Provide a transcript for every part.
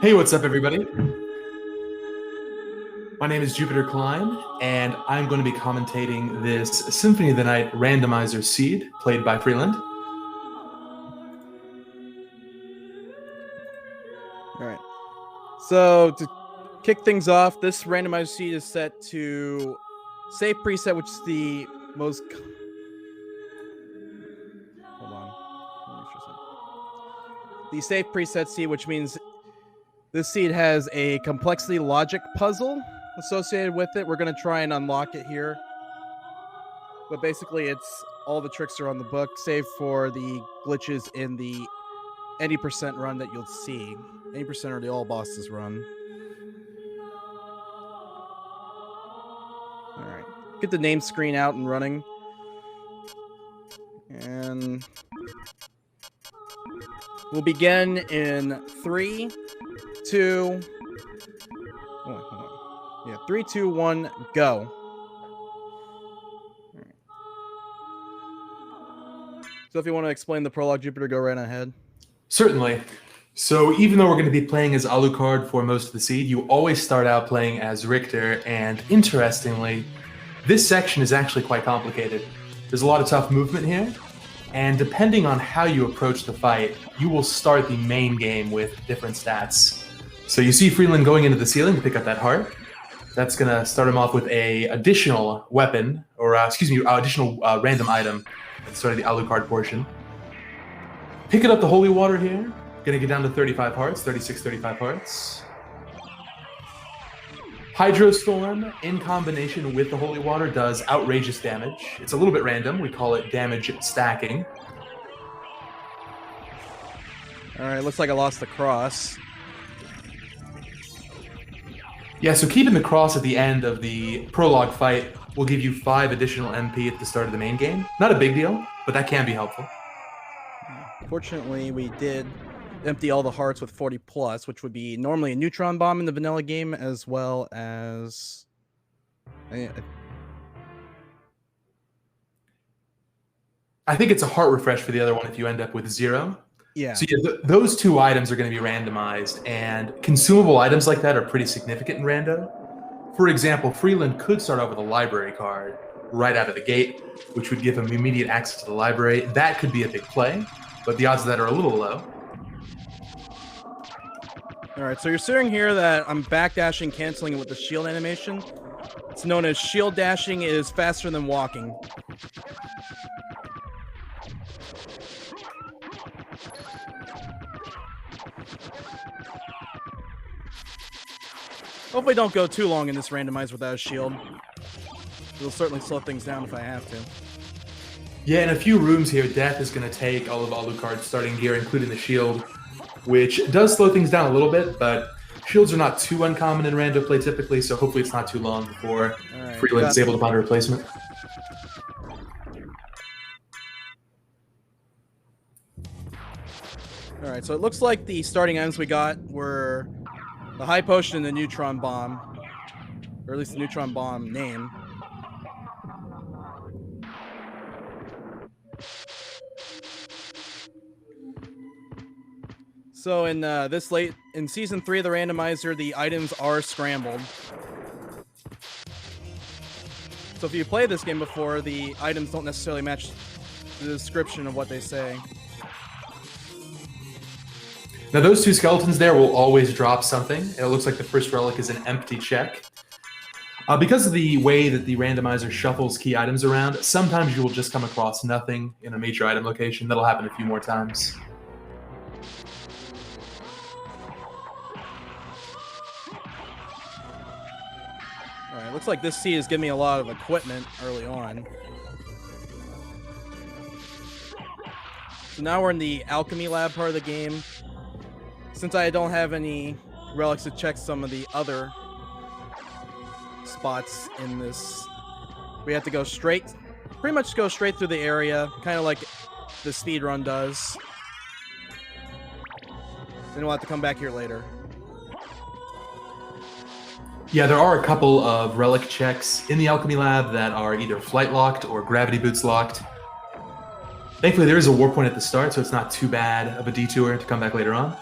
Hey, what's up, everybody? My name is Jupiter Klein, and I'm going to be commentating this Symphony of the Night randomizer seed played by Freeland. All right. So to kick things off, this randomizer seed is set to save preset, which is the most. Hold on. The save preset seed, which means this seed has a complexity logic puzzle associated with it. We're going to try and unlock it here. But basically, it's all the tricks are on the book, save for the glitches in the 80% run that you'll see. 80% are the all bosses run. All right. Get the name screen out and running. And we'll begin in 3, 2. Oh, hold on. Yeah, 3, 2, 1, go. All right. So if you want to explain the prologue, Jupiter, go right ahead. Certainly. So even though we're going to be playing as Alucard for most of the seed, you always start out playing as Richter, and interestingly, this section is actually quite complicated. There's a lot of tough movement here, and depending on how you approach the fight, you will start the main game with different stats. So you see Freeland going into the ceiling to pick up that heart. That's going to start him off with a additional weapon, or additional random item at the start of the Alucard portion. Picking up the holy water here. Going to get down to 35 hearts, 36, 35 hearts. Hydrostorm, in combination with the holy water, does outrageous damage. It's a little bit random. We call it damage stacking. All right, looks like I lost the cross. Yeah, so keeping the cross at the end of the prologue fight will give you 5 additional MP at the start of the main game. Not a big deal, but that can be helpful. Fortunately, we did empty all the hearts with 40 plus, which would be normally a neutron bomb in the vanilla game, as well as I think it's a heart refresh for the other one if you end up with 0. Yeah. So yeah, those 2 items are going to be randomized, and consumable items like that are pretty significant in rando. For example, Freeland could start off with a library card right out of the gate, which would give him immediate access to the library. That could be a big play, but the odds of that are a little low. All right, so you're seeing here that I'm backdashing, canceling it with the shield animation. It's known as shield dashing. It is faster than walking. Hopefully don't go too long in this randomizer without a shield. It'll certainly slow things down if I have to. Yeah, in a few rooms here, Death is going to take all of Alucard's starting gear, including the shield, which does slow things down a little bit, but shields are not too uncommon in rando play typically, so hopefully it's not too long before Freeland is able to find a replacement. All right, so it looks like the starting items we got were the high potion and the neutron bomb, or at least the neutron bomb name. So in in season 3 of the randomizer, the items are scrambled. So if you play this game before, the items don't necessarily match the description of what they say. Now those 2 skeletons there will always drop something. It looks like the first relic is an empty check. Because of the way that the randomizer shuffles key items around, sometimes you will just come across nothing in a major item location. That'll happen a few more times. Alright, looks like this seed is giving me a lot of equipment early on. So now we're in the alchemy lab part of the game. Since I don't have any relics to check some of the other spots in this, we have to go pretty much go straight through the area, kind of like the speedrun does. Then we'll have to come back here later. Yeah, there are a couple of relic checks in the alchemy lab that are either flight locked or gravity boots locked. Thankfully, there is a war point at the start, so it's not too bad of a detour to come back later on.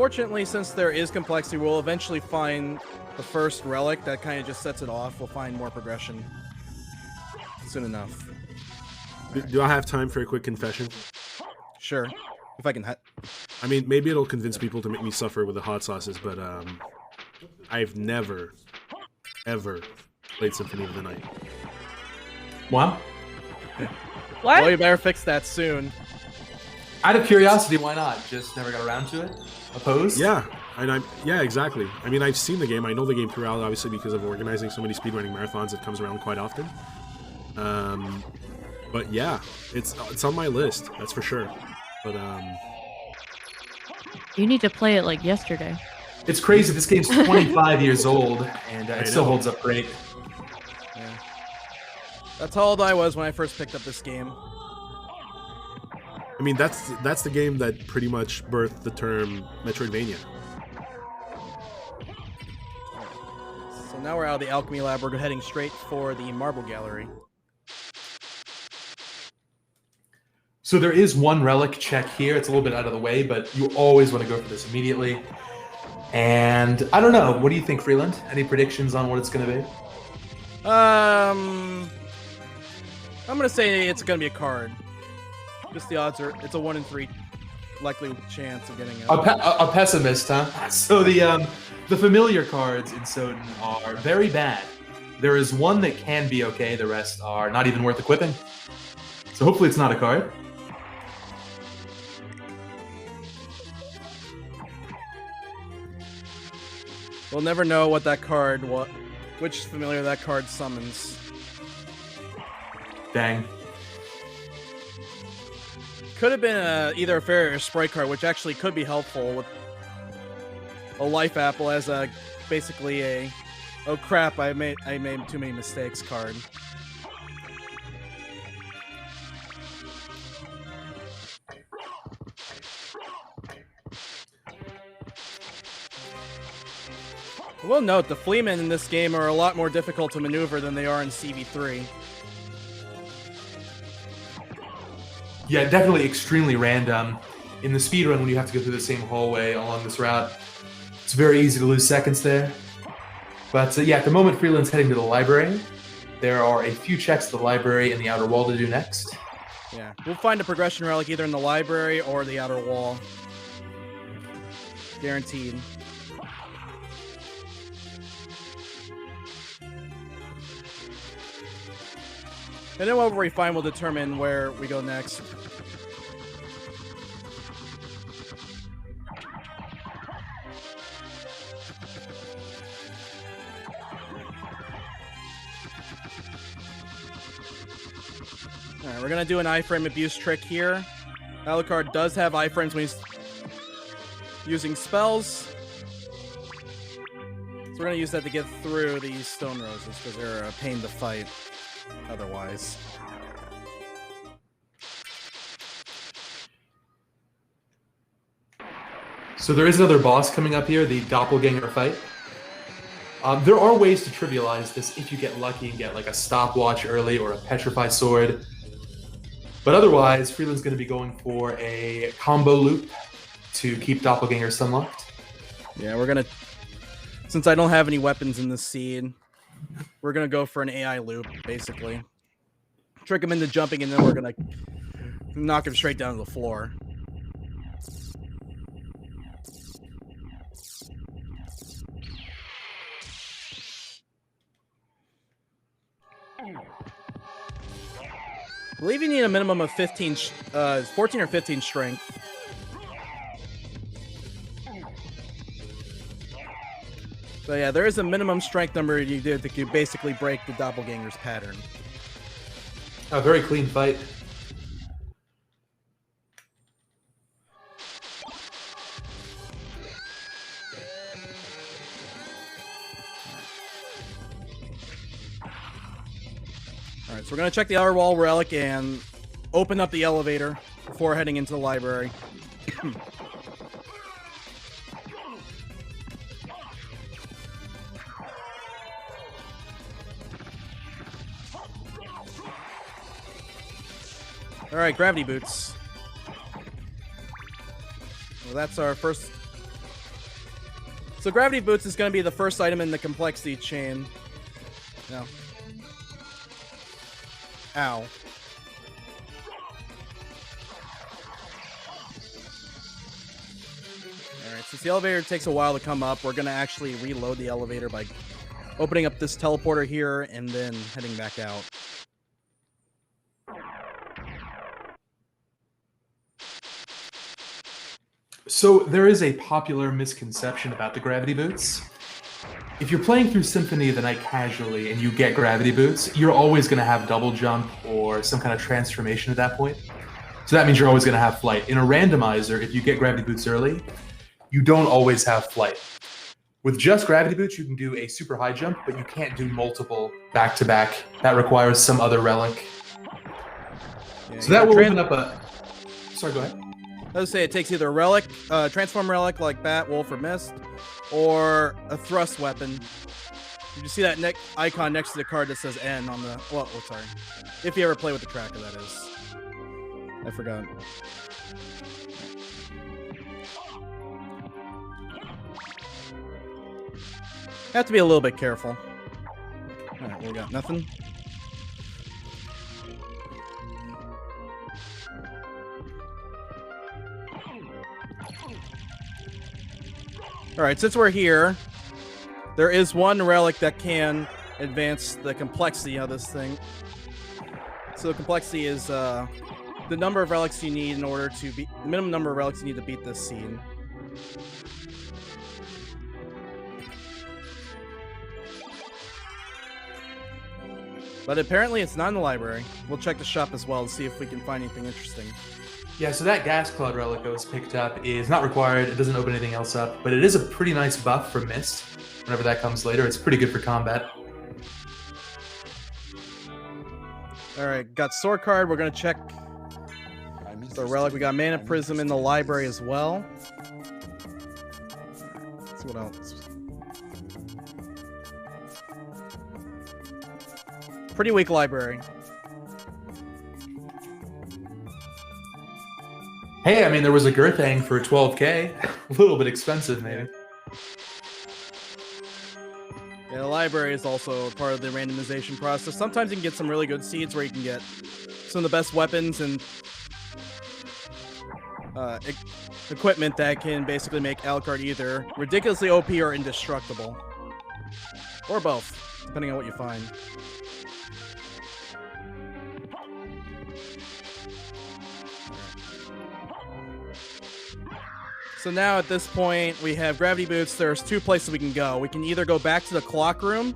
Fortunately, since there is complexity, we'll eventually find the first relic that kind of just sets it off. We'll find more progression soon enough. Do I have time for a quick confession? Sure. If I can... I mean, maybe it'll convince people to make me suffer with the hot sauces, but I've never, ever played Symphony of the Night. Wow. What? Well, you better fix that soon. Out of curiosity, why not? Just never got around to it? Opposed? Yeah, and yeah, exactly. I mean, I've seen the game. I know the game throughout, obviously, because of organizing so many speedrunning marathons. It comes around quite often. But yeah, it's on my list. That's for sure. But You need to play it like yesterday. It's crazy. This game's 25 years old, and it still holds up great. Yeah. That's how old I was when I first picked up this game. I mean, that's the game that pretty much birthed the term Metroidvania. So now we're out of the alchemy lab. We're heading straight for the marble gallery. So there is one relic check here. It's a little bit out of the way, but you always want to go for this immediately. And I don't know. What do you think, Freeland? Any predictions on what it's going to be? I'm gonna say it's gonna be a card. Just the odds are it's a 1 in 3 likely chance of getting it. A pessimist, huh? So the familiar cards in Soden are very bad. There is one that can be okay. The rest are not even worth equipping. So hopefully it's not a card. We'll never know what that card, which familiar that card summons. Dang. Could have been either a fairy or sprite card, which actually could be helpful with a life apple as basically a oh crap, I made too many mistakes card. We'll note the Fleamen in this game are a lot more difficult to maneuver than they are in CV3. Yeah, definitely extremely random. In the speedrun, when you have to go through the same hallway along this route, it's very easy to lose seconds there. But yeah, at the moment, Freeland's heading to the library. There are a few checks to the library and the outer wall to do next. Yeah, we'll find a progression relic either in the library or the outer wall. Guaranteed. And then what we find will determine where we go next. Alright, we're gonna do an iframe abuse trick here. Alucard does have iframes when he's using spells. So we're gonna use that to get through these stone roses because they're a pain to fight otherwise. So there is another boss coming up here, the doppelganger fight. There are ways to trivialize this if you get lucky and get like a stopwatch early or a petrify sword. But otherwise, Freeland's going to be going for a combo loop to keep doppelganger sunlocked. Yeah, we're gonna... Since I don't have any weapons in this seed, we're gonna go for an AI loop, basically. Trick him into jumping, and then we're gonna knock him straight down to the floor. I believe you need a minimum of 14 or 15 strength. So yeah, there is a minimum strength number you do to basically break the doppelganger's pattern. A very clean fight. Alright, so we're going to check the outer wall relic and open up the elevator before heading into the library. Alright, gravity boots. Well, that's our first So gravity boots is going to be the first item in the complexity chain. No. Ow. Alright, since the elevator takes a while to come up, we're going to actually reload the elevator by opening up this teleporter here and then heading back out. So there is a popular misconception about the gravity boots. If you're playing through Symphony of the Night casually and you get gravity boots, you're always going to have double jump or some kind of transformation at that point. So that means you're always going to have flight. In a randomizer, if you get gravity boots early, you don't always have flight. With just gravity boots, you can do a super high jump, but you can't do multiple back-to-back. That requires some other relic. Yeah, So that will open up a... Sorry, go ahead. I would say it takes either a relic, transform relic like Bat, Wolf, or Mist, or a thrust weapon. You see that icon next to the card that says N on the... Well, sorry. If you ever play with the tracker, that is. I forgot. Have to be a little bit careful. Alright, we got nothing. Alright, since we're here, there is one relic that can advance the complexity of this thing. So the complexity is the number of relics you need in order to beat the minimum number of relics you need to beat this scene. But apparently it's not in the library. We'll check the shop as well to see if we can find anything interesting. Yeah, so that gas cloud relic that was picked up is not required. It doesn't open anything else up, but it is a pretty nice buff for Mist. Whenever that comes later, it's pretty good for combat. Alright, got sword card. We're gonna check the relic. We got mana prism in the library as well. Let's see what else. Pretty weak library. Hey, I mean, there was a Girthang for 12k. A little bit expensive, maybe. Yeah, the library is also part of the randomization process. Sometimes you can get some really good seeds where you can get some of the best weapons and equipment that can basically make Alucard either ridiculously OP or indestructible. Or both, depending on what you find. So now at this point, we have gravity boots. There's two places we can go. We can either go back to the clock room,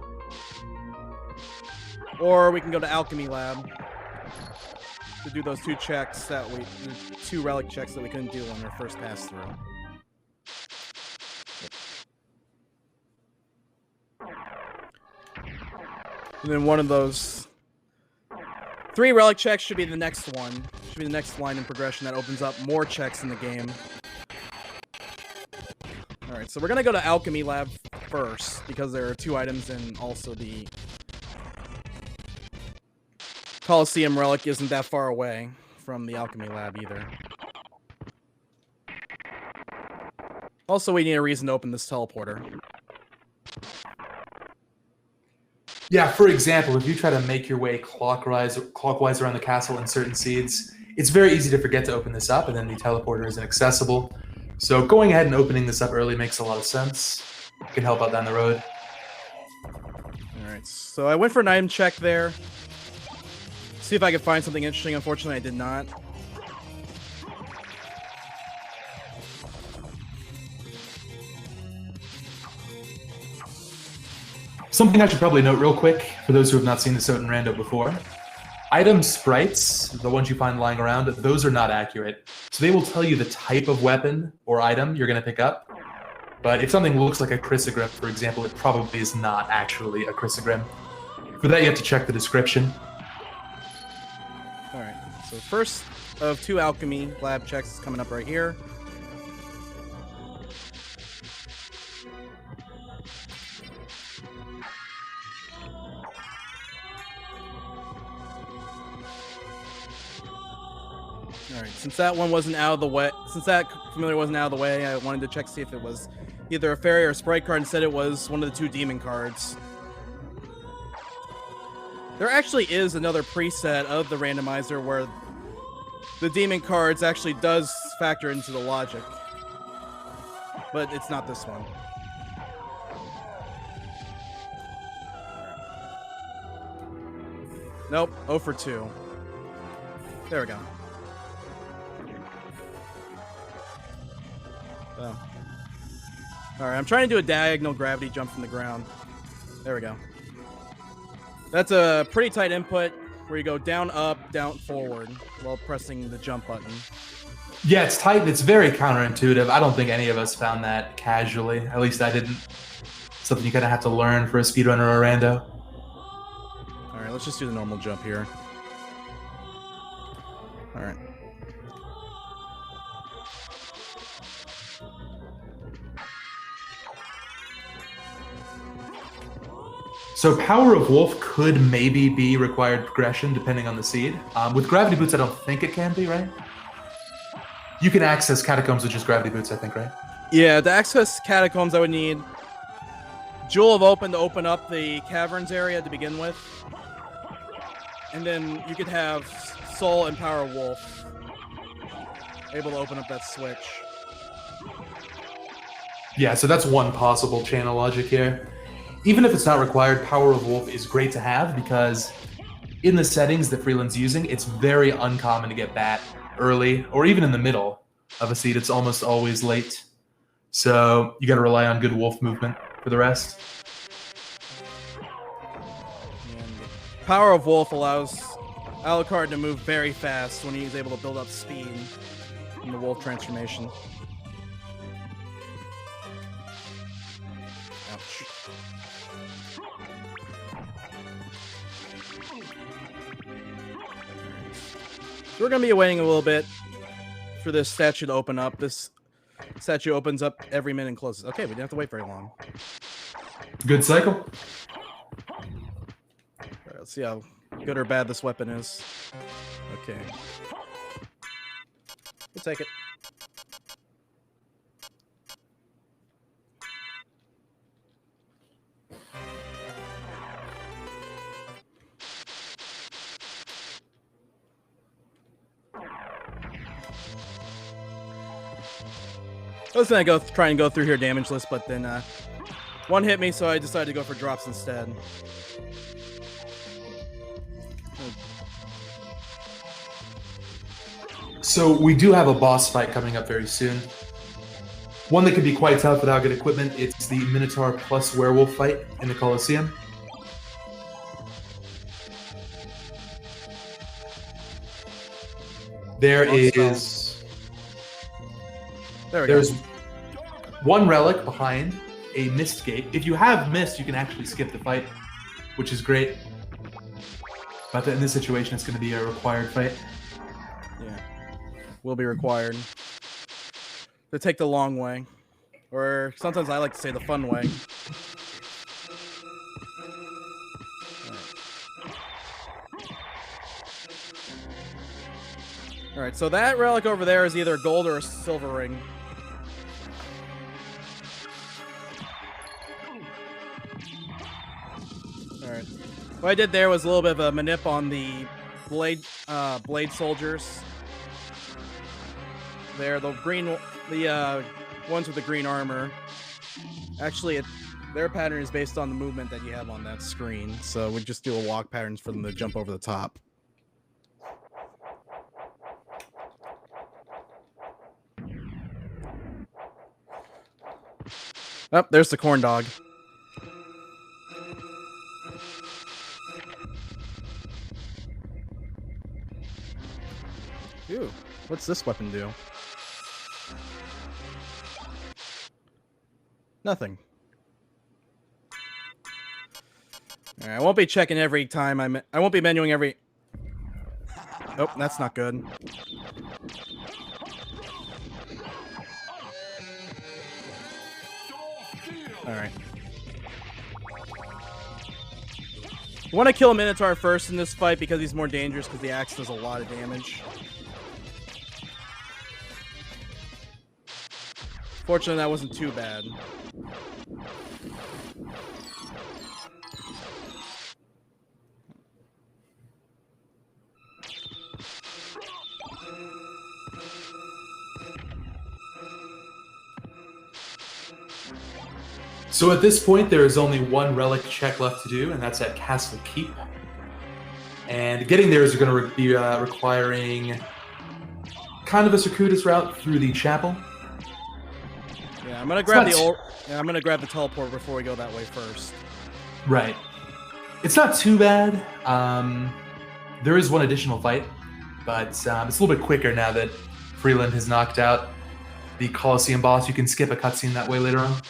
or we can go to Alchemy Lab to do those two checks that two relic checks that we couldn't do on our first pass through. And then one of those 3 relic checks should be the next one. Should be the next line in progression that opens up more checks in the game. Alright, so we're gonna go to Alchemy Lab first, because there are 2 items and also the Colosseum relic isn't that far away from the Alchemy Lab either. Also, we need a reason to open this teleporter. Yeah, for example, if you try to make your way clockwise around the castle in certain seeds, it's very easy to forget to open this up, and then the teleporter isn't accessible. So going ahead and opening this up early makes a lot of sense. It can help out down the road. Alright, so I went for an item check there. See if I could find something interesting. Unfortunately, I did not. Something I should probably note real quick, for those who have not seen the Soten Rando before. Item sprites, the ones you find lying around, those are not accurate. So they will tell you the type of weapon or item you're going to pick up. But if something looks like a chrysogrim, for example, it probably is not actually a chrysogrim. For that, you have to check the description. Alright, so first of 2 Alchemy Lab checks is coming up right here. Alright, since that one wasn't out of the way, since that familiar wasn't out of the way, I wanted to check to see if it was either a fairy or a sprite card. Instead, it was one of the 2 demon cards. There actually is another preset of the randomizer where the demon cards actually does factor into the logic. But it's not this one. Nope, 0 for 2. There we go. Oh. Alright, I'm trying to do a diagonal gravity jump from the ground. There we go. That's a pretty tight input where you go down, up, down, forward while pressing the jump button. Yeah, it's tight and it's very counterintuitive. I don't think any of us found that casually. At least I didn't. Something you kind of have to learn for a speedrunner or a rando. Alright, let's just do the normal jump here. Alright. So Power of Wolf could maybe be required progression depending on the seed. With Gravity Boots, I don't think it can be, right? You can access Catacombs with just Gravity Boots, I think, right? Yeah, to access Catacombs, I would need Jewel of Open to open up the caverns area to begin with. And then you could have Soul and Power of Wolf able to open up that switch. Yeah, so that's one possible channel logic here. Even if it's not required, Power of Wolf is great to have because in the settings that Freeland's using, it's very uncommon to get Bat early or even in the middle of a seed. It's almost always late. So you got to rely on good wolf movement for the rest. And Power of Wolf allows Alucard to move very fast when he's able to build up speed in the wolf transformation. Ouch. So we're going to be waiting a little bit for this statue to open up. This statue opens up every minute and closes. Okay, we didn't have to wait very long. Good cycle. All right, let's see how good or bad this weapon is. Okay. We'll take it. I was gonna try and go through here damage list, but then one hit me, so I decided to go for drops instead. So we do have a boss fight coming up very soon. One that could be quite tough without good equipment. It's the Minotaur plus Werewolf fight in the Colosseum. There's one relic behind a mist gate. If you have mist, you can actually skip the fight, which is great. But in this situation, it's going to be a required fight. Yeah, will be required to take the long way, or sometimes I like to say the fun way. All right, so that relic over there is either a gold or a silver ring. All right, what I did there was a little bit of a manip on the blade soldiers. There, the ones with the green armor. Actually, their pattern is based on the movement that you have on that screen. So we just do a walk patterns for them to jump over the top. Oh, there's the corn dog. Ooh, what's this weapon do? Nothing. All right, I won't be checking every time I won't be menuing every. Oh, that's not good. All right. I want to kill a Minotaur first in this fight because he's more dangerous because the axe does a lot of damage. Fortunately, that wasn't too bad. So at this point, there is only one relic check left to do, and that's at Castle Keep. And getting there is going to be requiring kind of a circuitous route through the chapel. Yeah, I'm gonna grab I'm gonna grab the teleport before we go that way first. Right. It's not too bad. There is one additional fight, but it's a little bit quicker now that Freeland has knocked out the Colosseum boss. You can skip a cutscene that way later on.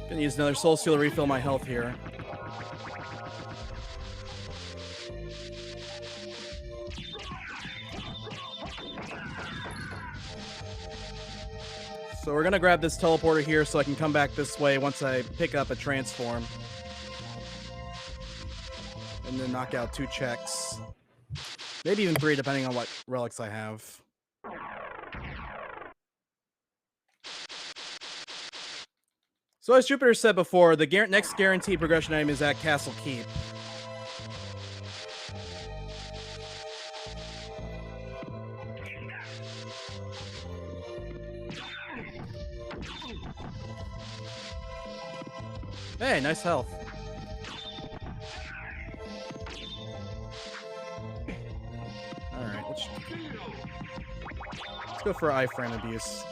Gonna use another soul seal to refill my health here. So we're gonna grab this teleporter here so I can come back this way once I pick up a transform. And then knock out 2 checks. Maybe even 3 depending on what relics I have. So as Jupiter said before, the next guaranteed progression item is at Castle Keep. Hey, nice health. Alright, let's go for iframe abuse.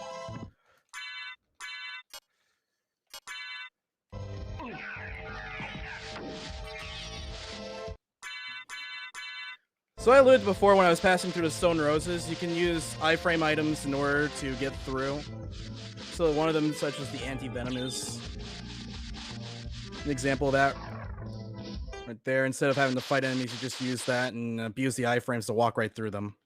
So I alluded before when I was passing through the Stone Roses, you can use iframe items in order to get through. So one of them, such as the anti-venom, is an example of that. Right there, instead of having to fight enemies, you just use that and abuse the iframes to walk right through them.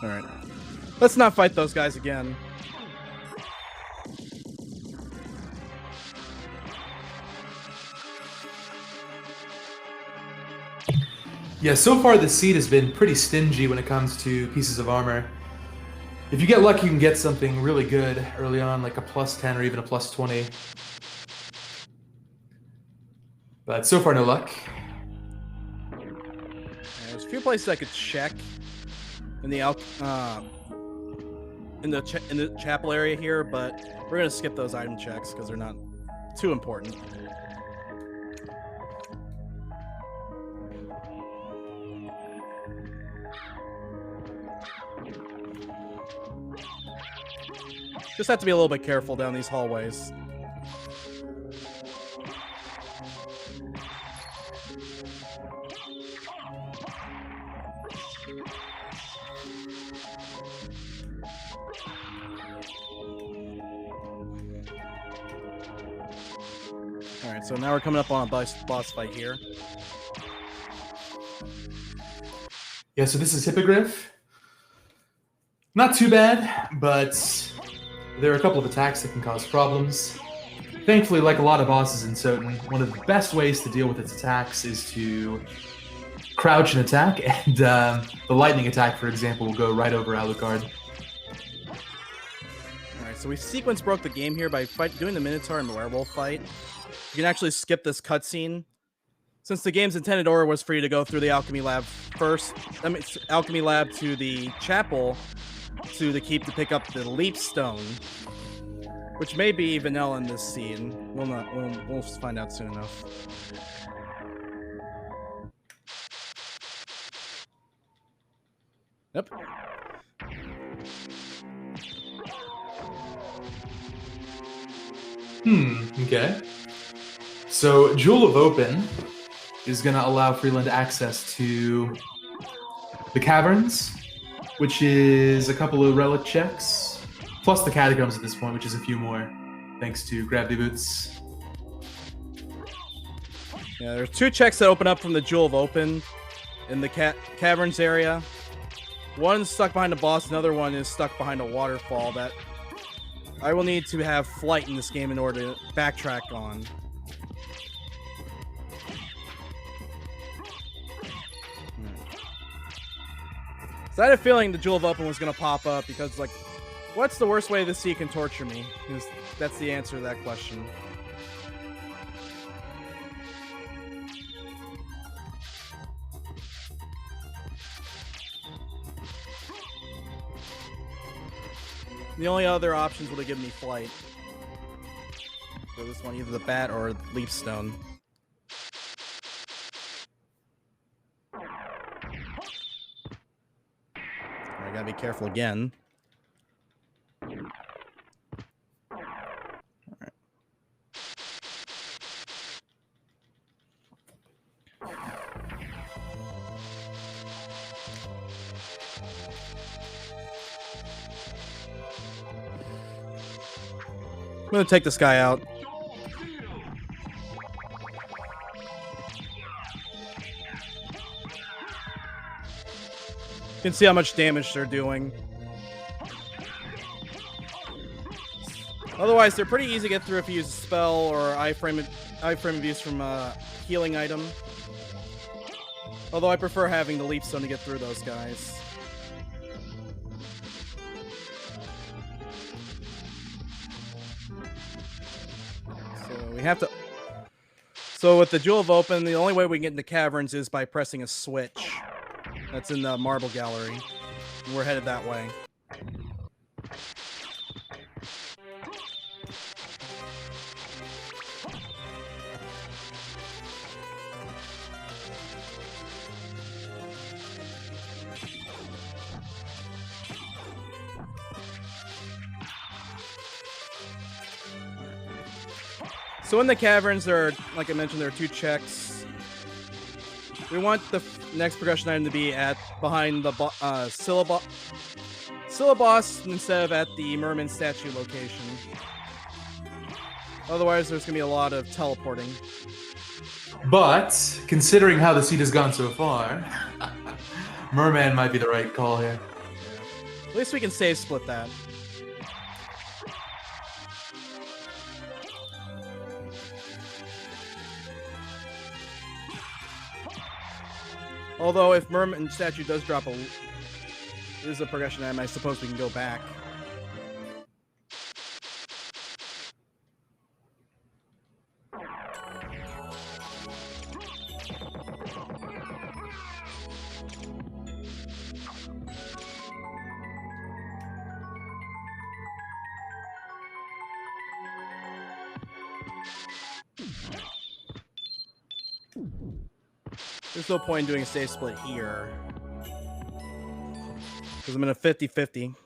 Alright. Let's not fight those guys again. Yeah, so far the seed has been pretty stingy when it comes to pieces of armor. If you get lucky, you can get something really good early on, like a +10 or even a +20. But so far, no luck. There's a few places I could check in the in the chapel area here, but we're gonna skip those item checks because they're not too important. Just have to be a little bit careful down these hallways. Alright, so now we're coming up on a boss fight here. Yeah, so this is Hippogriff. Not too bad, but there are a couple of attacks that can cause problems. Thankfully, like a lot of bosses in Soten, one of the best ways to deal with its attacks is to crouch and attack, and the lightning attack, for example, will go right over Alucard. Alright, so we sequence broke the game here by doing the Minotaur and Werewolf fight. You can actually skip this cutscene. Since the game's intended order was for you to go through the Alchemy Lab first, Alchemy Lab to the Chapel, to the Keep to pick up the Leap Stone, which may be vanilla in this scene. We'll find out soon enough. Yep. Okay. So Jewel of Open is going to allow Freeland access to the caverns, which is a couple of relic checks, plus the catacombs at this point, which is a few more, thanks to Gravity Boots. Yeah, there's 2 checks that open up from the Jewel of Open in the caverns area. One's stuck behind a boss, another one is stuck behind a waterfall that I will need to have flight in this game in order to backtrack on. So I had a feeling the Jewel of Open was going to pop up because, like, what's the worst way the sea can torture me? Because that's the answer to that question. The only other options would have given me flight. So this one, either the bat or leaf stone. I gotta be careful again. Alright. I'm gonna take this guy out. You can see how much damage they're doing. Otherwise, they're pretty easy to get through if you use a spell or iframe abuse from a healing item. Although I prefer having the leap stone to get through those guys. We have to. So with the Jewel of Open, the only way we can get into caverns is by pressing a switch. That's in the marble gallery. We're headed that way. So in the caverns, there are, like I mentioned, there are 2 checks. We want the next progression item to be behind the Syllabos instead of at the merman statue location. Otherwise, there's going to be a lot of teleporting. But considering how the seed has gone so far, merman might be the right call here. At least we can save split that. Although, if Merman Statue does drop there's a progression item, I suppose we can go back. There's no point in doing a save split here. Because I'm in a 50-50.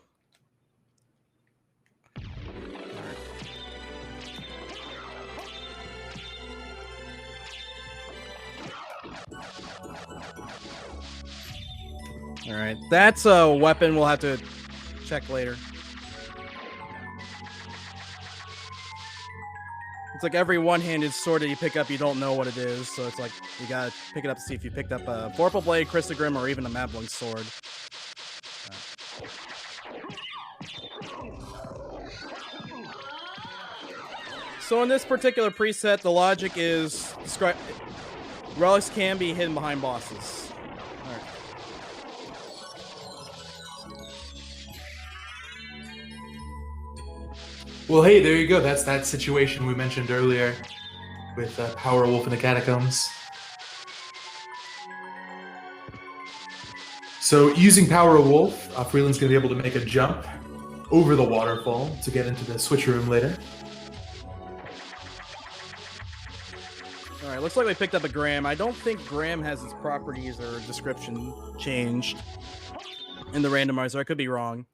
Alright, that's a weapon we'll have to check later. It's like every one-handed sword that you pick up, you don't know what it is. So it's like, you gotta pick it up to see if you picked up a Vorpal Blade, Christogrim, or even a Mabling Sword. So in this particular preset, the logic is relics can be hidden behind bosses. All right. Well, hey, there you go. That's that situation we mentioned earlier with Power Wolf in the Catacombs. So using Power Wolf, Freeland's going to be able to make a jump over the waterfall to get into the switch room later. Alright, looks like we picked up a Graham. I don't think Graham has his properties or description changed in the randomizer. I could be wrong.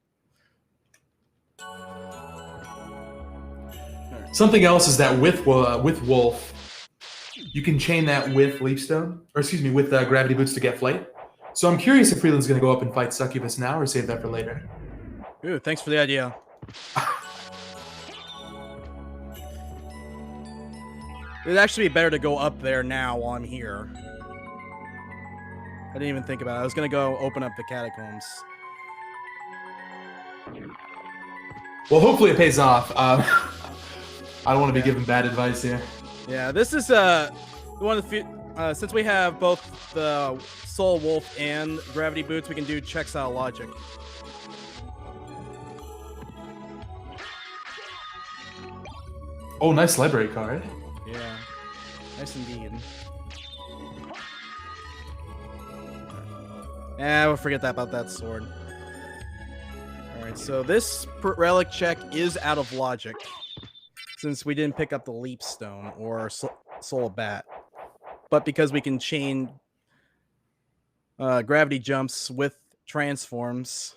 Something else is that with Wolf, you can chain that with Leafstone, or excuse me, with Gravity Boots to get flight. So I'm curious if Freeland's going to go up and fight Succubus now, or save that for later. Ooh, thanks for the idea. It'd actually be better to go up there now while I'm here. I didn't even think about it. I was gonna go open up the catacombs. Well, hopefully it pays off. I don't want to be giving bad advice here. Yeah, this is one of the few. Since we have both the Soul Wolf and Gravity Boots, we can do checks out of logic. Oh, nice library card. Yeah, nice indeed. We'll forget that about that sword. Alright, so this relic check is out of logic, since we didn't pick up the Leap Stone or Soul of Bat. But because we can chain gravity jumps with transforms,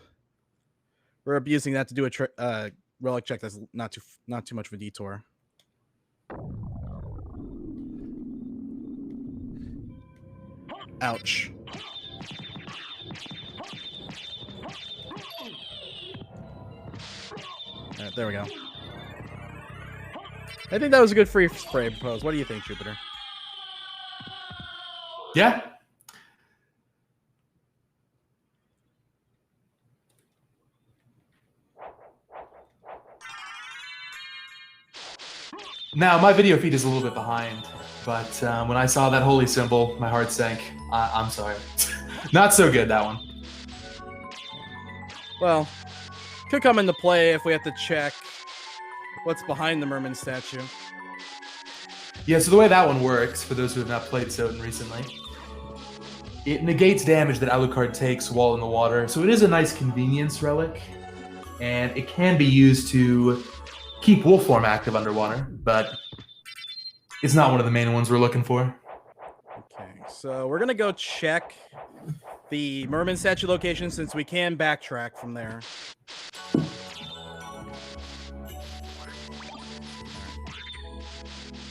we're abusing that to do a relic check that's not too much of a detour. Ouch. Alright, there we go. I think that was a good free spray pose. What do you think, Jupiter? Yeah. Now, my video feed is a little bit behind, but when I saw that holy symbol, my heart sank. I'm sorry. Not so good, that one. Well, could come into play if we have to check what's behind the merman statue. Yeah, so the way that one works, for those who have not played Soden recently, it negates damage that Alucard takes while in the water, so it is a nice convenience relic, and it can be used to keep wolf form active underwater, but it's not one of the main ones we're looking for. Okay, so we're gonna go check the merman statue location since we can backtrack from there.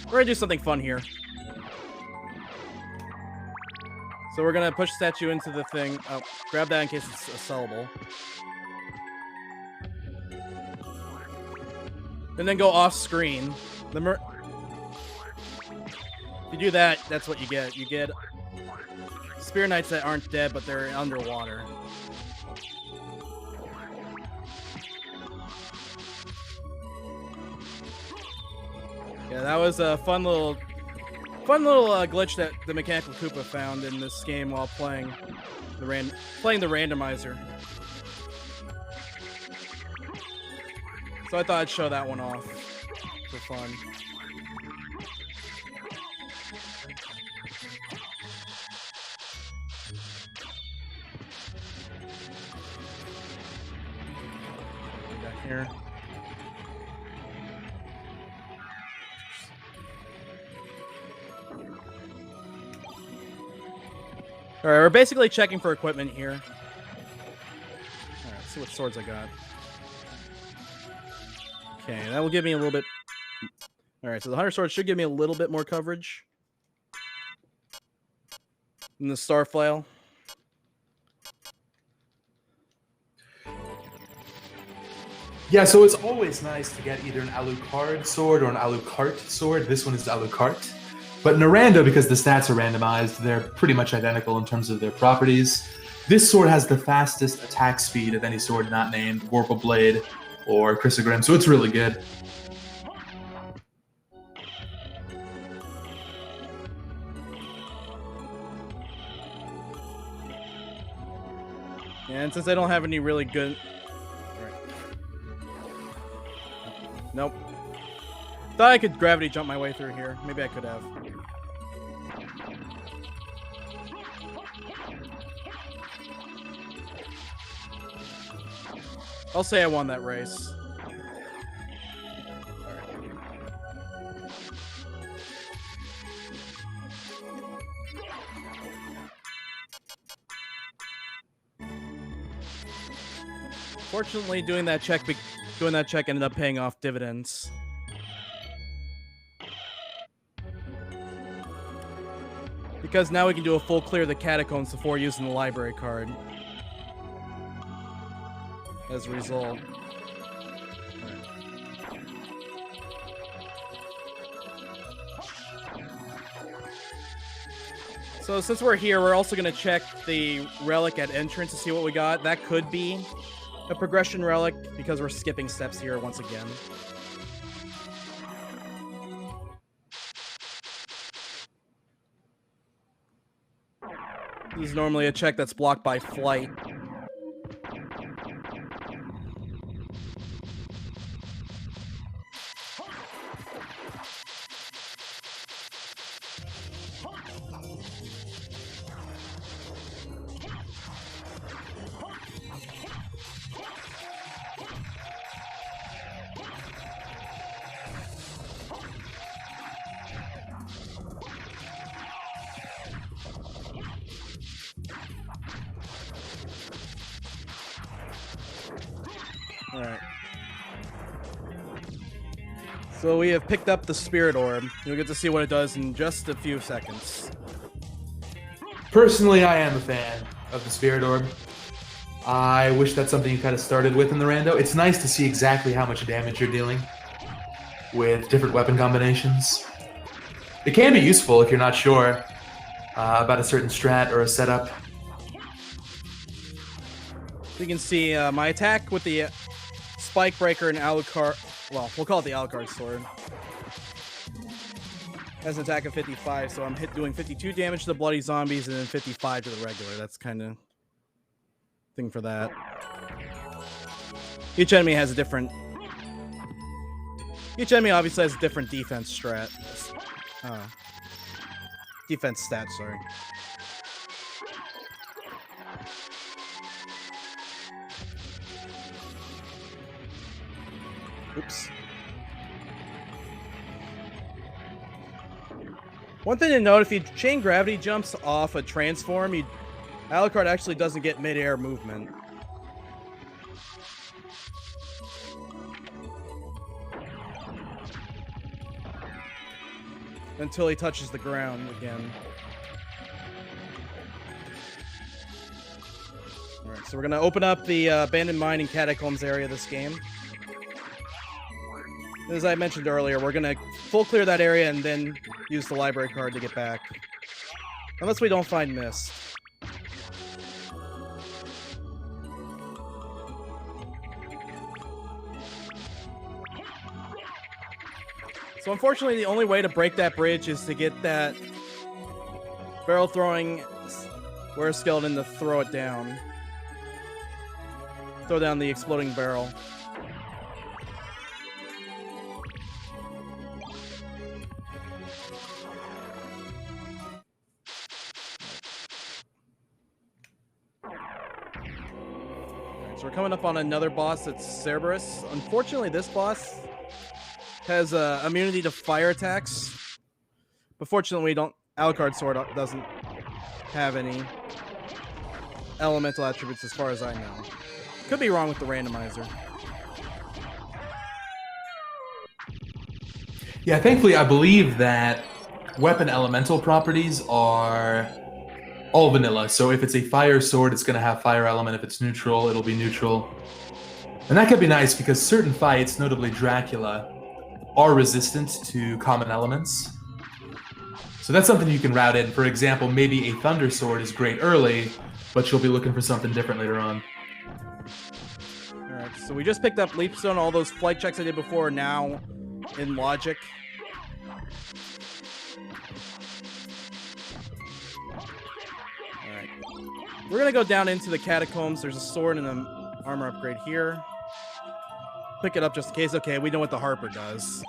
We're gonna do something fun here. So we're gonna push the statue into the thing. Oh, grab that in case it's a sellable. And then go off screen. If you do that, that's what you get. You get Spear Knights that aren't dead, but they're underwater. Yeah, that was a fun little glitch that the Mechanical Koopa found in this game while playing the randomizer. So I thought I'd show that one off for fun. Back here. All right, we're basically checking for equipment here. All right, let's see what swords I got. Okay, that will give me a little bit. All right, so the Hunter Sword should give me a little bit more coverage than the Star Flail. Yeah, so it's always nice to get either an Alucard sword or an Alucard sword. This one is Alucard. But in Noranda, because the stats are randomized, they're pretty much identical in terms of their properties. This sword has the fastest attack speed of any sword not named Vorpal Blade or Chrysogrim, so it's really good. Yeah, and since I don't have any really good... Right. Nope. Thought I could gravity jump my way through here. Maybe I could have. I'll say I won that race. Fortunately, doing that check ended up paying off dividends. Because now we can do a full clear of the catacombs before using the library card. As a result. So since we're here, we're also going to check the relic at entrance to see what we got. That could be a progression relic because we're skipping steps here once again. This is normally a check that's blocked by flight. Alright. So we have picked up the Spirit Orb. You'll get to see what it does in just a few seconds. Personally, I am a fan of the Spirit Orb. I wish that's something you kind of started with in the rando. It's nice to see exactly how much damage you're dealing with different weapon combinations. It can be useful if you're not sure about a certain strat or a setup. You can see my attack with the Spike Breaker and Alucard. Well, we'll call it the Alucard sword. Has an attack of 55, so I'm doing 52 damage to the bloody zombies and then 55 to the regular. That's kind of thing for that. Each enemy has a different. Each enemy obviously has a different defense strat. Defense stat, sorry. Oops. One thing to note, if you chain gravity jumps off a transform, Alucard actually doesn't get mid-air movement. Until he touches the ground again. Alright, so we're going to open up the Abandoned Mine and Catacombs area of this game. As I mentioned earlier, we're going to full clear that area and then use the library card to get back. Unless we don't find Mist. So unfortunately, the only way to break that bridge is to get that barrel throwing Were Skeleton to throw it down. Throw down the exploding barrel. So we're coming up on another boss that's Cerberus. Unfortunately, this boss has immunity to fire attacks. But fortunately, Alucard Sword doesn't have any elemental attributes as far as I know. Could be wrong with the randomizer. Yeah, thankfully, I believe that weapon elemental properties are all vanilla. So if it's a fire sword, it's going to have fire element. If it's neutral, it'll be neutral. And that could be nice because certain fights, notably Dracula, are resistant to common elements. So that's something you can route in. For example, maybe a thunder sword is great early, but you'll be looking for something different later on. Alright, so we just picked up Leapstone. All those flight checks I did before are now in logic. Alright. We're going to go down into the catacombs. There's a sword and an armor upgrade here. Pick it up just in case. Okay, we know what the Harper does.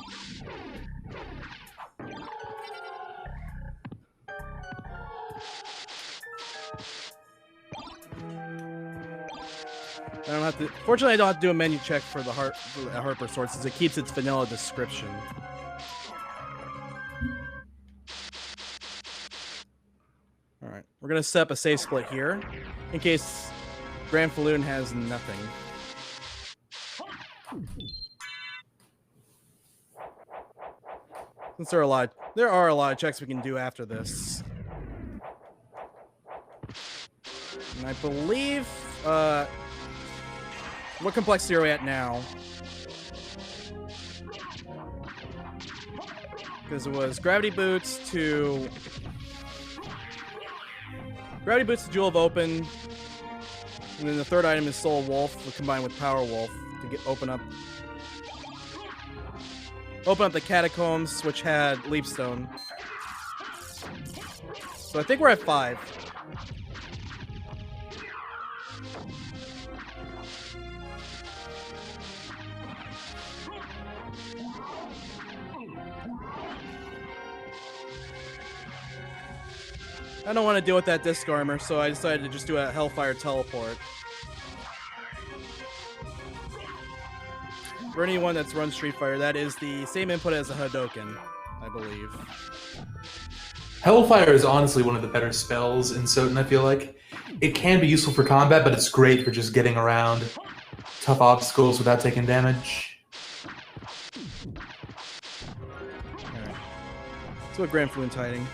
I don't have to. Fortunately, I don't have to do a menu check for the Harper sword since it keeps its vanilla description. All right, we're gonna set up a safe split here in case Grand Falloon has nothing. Since there are a lot of checks we can do after this. And I believe, what complexity are we at now? Because it was gravity boots to Gravity Boots the Jewel of Open. And then the third item is Soul Wolf, combined with Power Wolf to open up the catacombs, which had Leapstone. So I think we're at 5. I don't want to deal with that disc armor, so I decided to just do a Hellfire Teleport. For anyone that's run Street Fighter, that is the same input as a Hadoken, I believe. Hellfire is honestly one of the better spells in Soten, I feel like. It can be useful for combat, but it's great for just getting around tough obstacles without taking damage. Alright. So a Grand Fluent Tiding.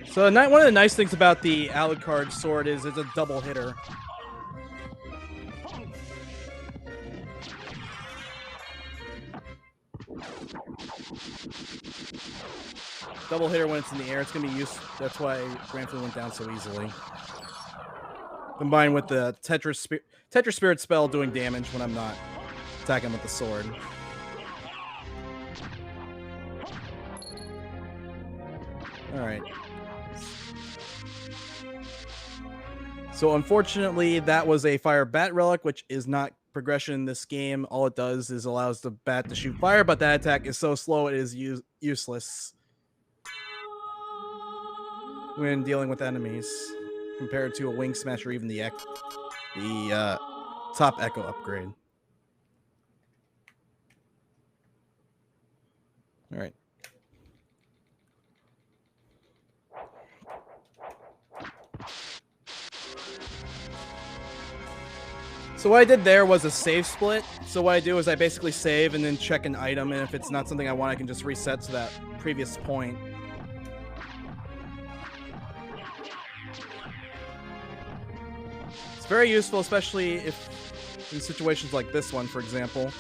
So one of the nice things about the Alucard sword is it's a double hitter. Double hitter when it's in the air, it's going to be used. That's why Grand Flu went down so easily. Combined with the Tetra Spirit spell doing damage when I'm not attacking with the sword. Alright. So unfortunately, that was a fire bat relic, which is not progression in this game. All it does is allows the bat to shoot fire, but that attack is so slow it is useless when dealing with enemies compared to a wing smash or even the top echo upgrade. All right. So what I did there was a save split. So what I do is I basically save and then check an item, and if it's not something I want, I can just reset to that previous point. It's very useful, especially if in situations like this one, for example,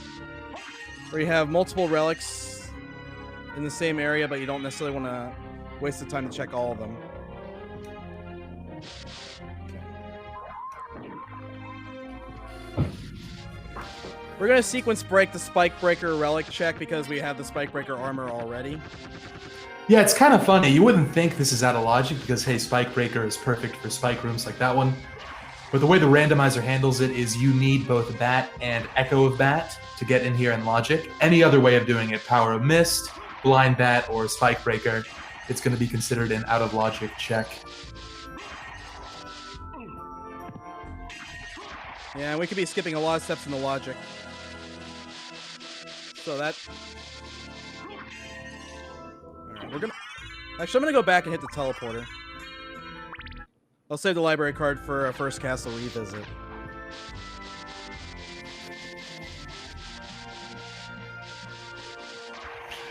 where you have multiple relics in the same area, but you don't necessarily want to waste the time to check all of them. We're going to sequence break the Spike Breaker relic check because we have the Spike Breaker armor already. Yeah, it's kind of funny. You wouldn't think this is out of logic because, hey, Spike Breaker is perfect for spike rooms like that one. But the way the randomizer handles it is you need both Bat and Echo of Bat to get in here in logic. Any other way of doing it, Power of Mist, Blind Bat, or Spike Breaker, it's going to be considered an out of logic check. Yeah, we could be skipping a lot of steps in the logic. So that... Alright, we're gonna... Actually, I'm gonna go back and hit the teleporter. I'll save the library card for a first castle revisit.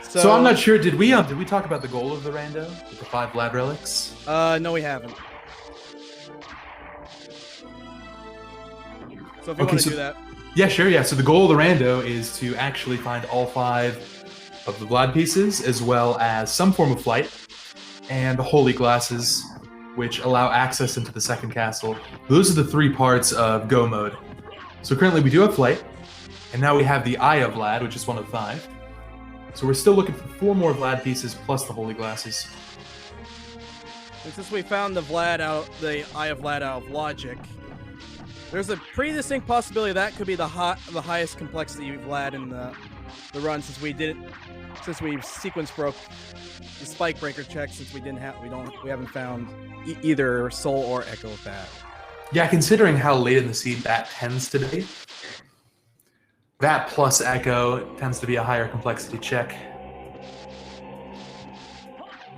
So I'm not sure, did we talk about the goal of the rando with the 5 Vlad relics? No, we haven't. So if you want to do that. Yeah, sure, yeah. So the goal of the rando is to actually find all 5 of the Vlad pieces, as well as some form of flight, and the holy glasses, which allow access into the second castle. Those are the 3 parts of Go mode. So currently we do have flight, and now we have the Eye of Vlad, which is one of 5. So we're still looking for 4 more Vlad pieces plus the holy glasses. And since we found the Eye of Vlad out of logic, there's a pretty distinct possibility that could be the highest complexity Vlad in the run, since we sequence broke the Spike Breaker check, since we haven't found either Soul or Echo of Bat. Yeah, considering how late in the seed Bat tends to be, Bat plus Echo tends to be a higher complexity check.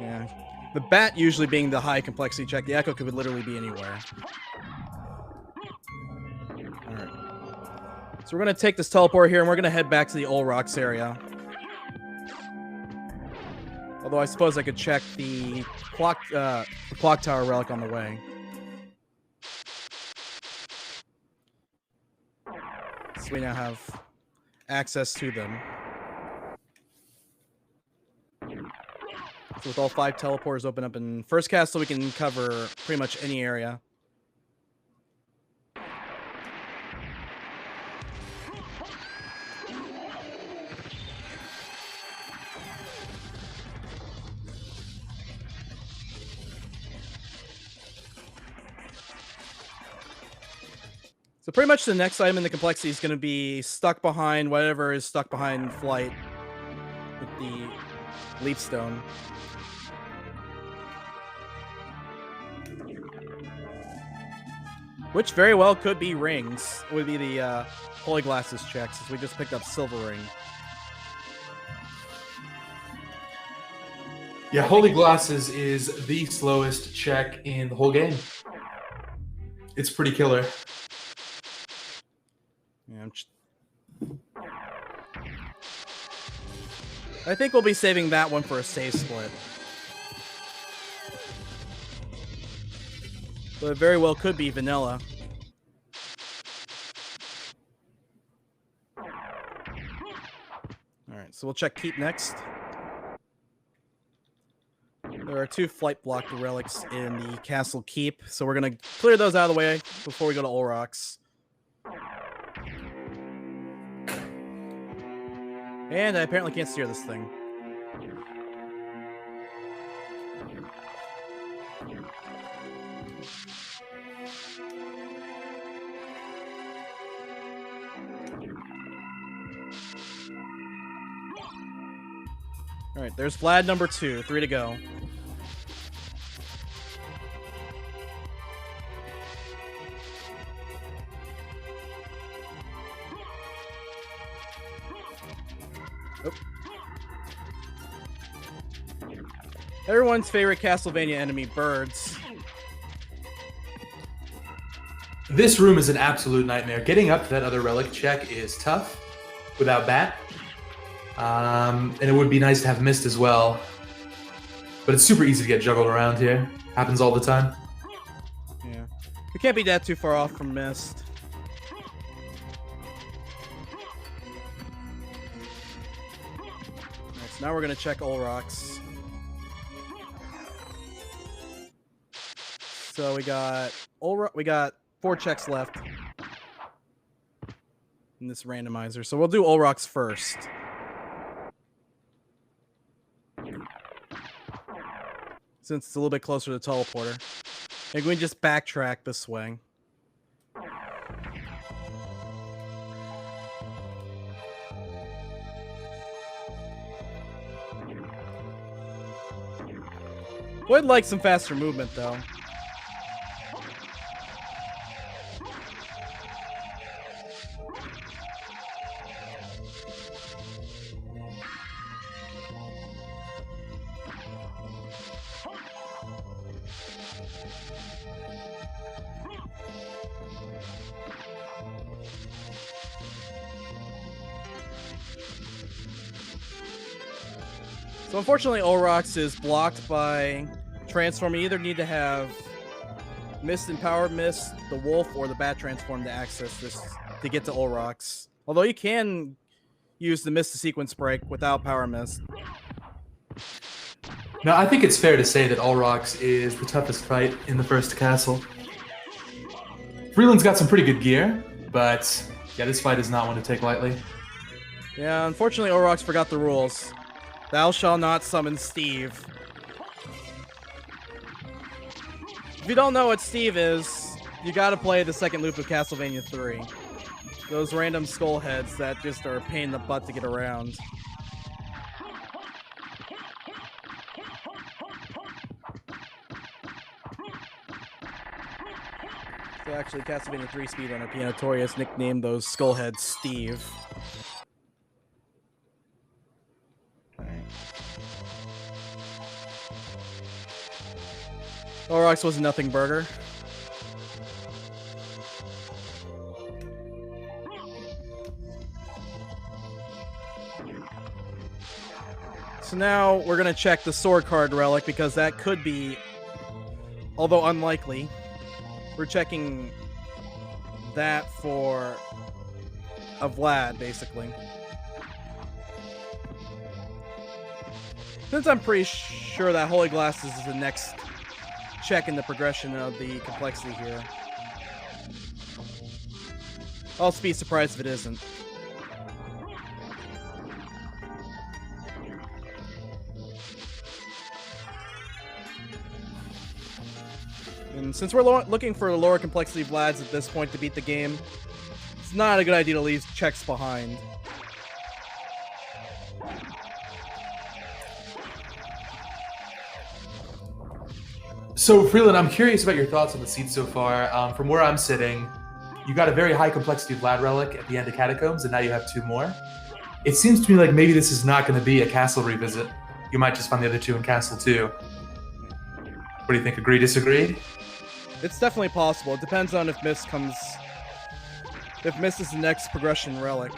Yeah, the Bat usually being the high complexity check. The Echo could literally be anywhere. Alright. So we're going to take this teleport here, and we're going to head back to the Old Rocks area. Although I suppose I could check the clock tower relic on the way. So we now have access to them. So with all 5 teleporters open up in first castle, we can cover pretty much any area. So pretty much the next item in the complexity is going to be stuck behind whatever is stuck behind flight with the leaf stone. Which very well could be rings. It would be the holy glasses check, since we just picked up silver ring. Yeah, Holy Glasses is the slowest check in the whole game. It's pretty killer. Yeah, I think we'll be saving that one for a save split. But it very well could be vanilla. Alright, so we'll check keep next. There are 2 flight blocked relics in the castle keep, so we're going to clear those out of the way before we go to Olrox. And I apparently can't steer this thing. Alright, there's Vlad number 2. 3 to go. Oh. Everyone's favorite Castlevania enemy, birds. This room is an absolute nightmare. Getting up to that other relic check is tough without Bat. And it would be nice to have Mist as well. But it's super easy to get juggled around here. Happens all the time. Yeah. We can't be that too far off from Mist. Alright, so now we're going to check Olrox. So we got we got 4 checks left in this randomizer. So we'll do Olrox first. Since it's a little bit closer to the teleporter. And we can just backtrack this way. Would like some faster movement though. So unfortunately, Olrox is blocked by transform. You either need to have Mist and Power Mist, the Wolf, or the Bat transform to access this to get to Olrox. Although you can use the Mist to sequence break without Power Mist. Now, I think it's fair to say that Olrox is the toughest fight in the first castle. Freeland's got some pretty good gear, but yeah, this fight is not one to take lightly. Yeah, unfortunately, Olrox forgot the rules. Thou shalt not summon Steve. If you don't know what Steve is, you gotta play the second loop of Castlevania 3. Those random skull heads that just are a pain in the butt to get around. So actually, Castlevania 3 speedrunner P. Notorious nicknamed those skull heads Steve. Olrox was a nothing burger. So now we're gonna check the sword card relic because that could be, although unlikely, we're checking that for a Vlad, basically. Since I'm pretty sure that Holy Glasses is the next check in the progression of the complexity here. I'll also be surprised if it isn't. And since we're looking for lower complexity Vlads at this point to beat the game, it's not a good idea to leave checks behind. So, Freeland, I'm curious about your thoughts on the seed so far. From where I'm sitting, you got a very high complexity Vlad relic at the end of Catacombs, and now you have 2 more. It seems to me like maybe this is not going to be a castle revisit. You might just find the other 2 in Castle 2. What do you think? Agree, disagree? It's definitely possible. It depends on if Mist comes... If Mist is the next progression relic.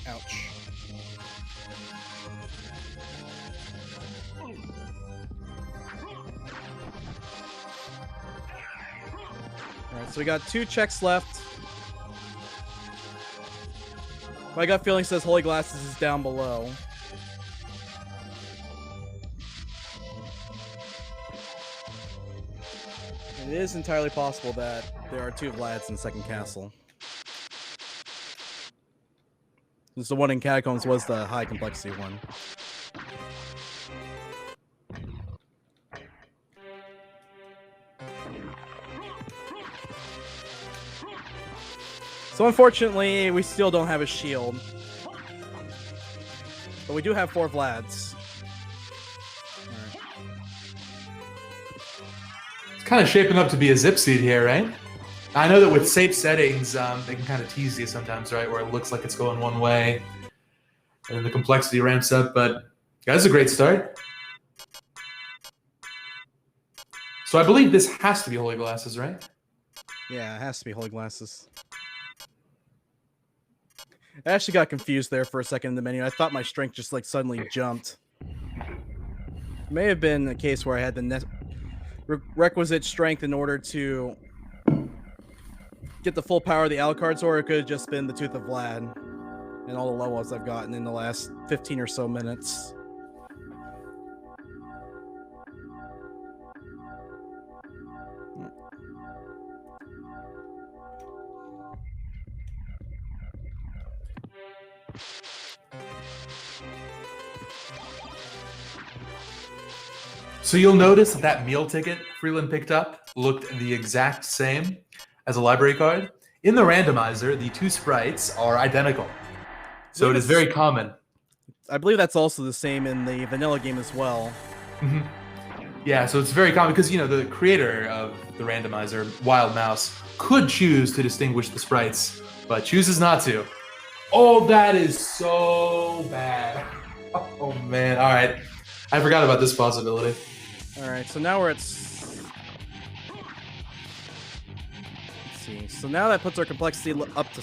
Ouch. Alright, so we got 2 checks left. My gut feeling says Holy Glasses is down below. It is entirely possible that there are 2 Vlads in the second castle. Since the one in Catacombs was the high complexity one. So unfortunately, we still don't have a shield. But we do have 4 Vlads. Alright. It's kind of shaping up to be a zip seed here, right? I know that with safe settings, they can kind of tease you sometimes, right? Where it looks like it's going one way, and then the complexity ramps up, but that's a great start. So I believe this has to be Holy Glasses, right? Yeah, it has to be Holy Glasses. I actually got confused there for a second in the menu. I thought my strength just like suddenly jumped. It may have been a case where I had the requisite strength in order to get the full power of the Alucards, or it could have just been the Tooth of Vlad and all the levels I've gotten in the last 15 or so minutes. So you'll notice that meal ticket Freeland picked up looked the exact same as a library card. In the randomizer, the 2 sprites are identical. So it is very common. I believe that's also the same in the vanilla game as well. Mm-hmm. Yeah, so it's very common because, you know, the creator of the randomizer, Wild Mouse, could choose to distinguish the sprites, but chooses not to. Oh, that is so bad. Oh, man. All right. I forgot about this possibility. All right, so now we're at... Let's see. So now that puts our complexity up to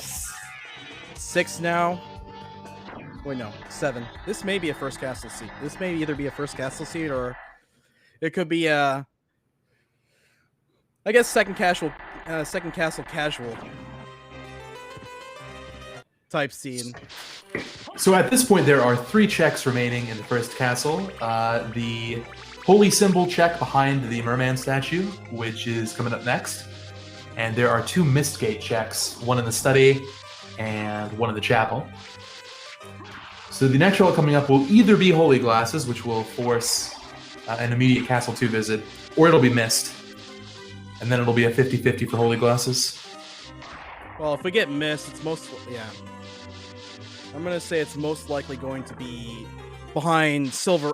6 now. Wait, no, 7. This may be a first castle seed. This may either be a first castle seed or it could be I guess second castle casual type seed. So at this point, there are 3 checks remaining in the first castle. The holy symbol check behind the merman statue, which is coming up next. And there are 2 Mistgate checks, one in the study and one in the chapel. So the next relic coming up will either be Holy Glasses, which will force an immediate Castle 2 visit, or it'll be Mist. And then it'll be a 50-50 for Holy Glasses. Well, if we get Mist, it's most... Yeah. I'm going to say it's most likely going to be behind Silver...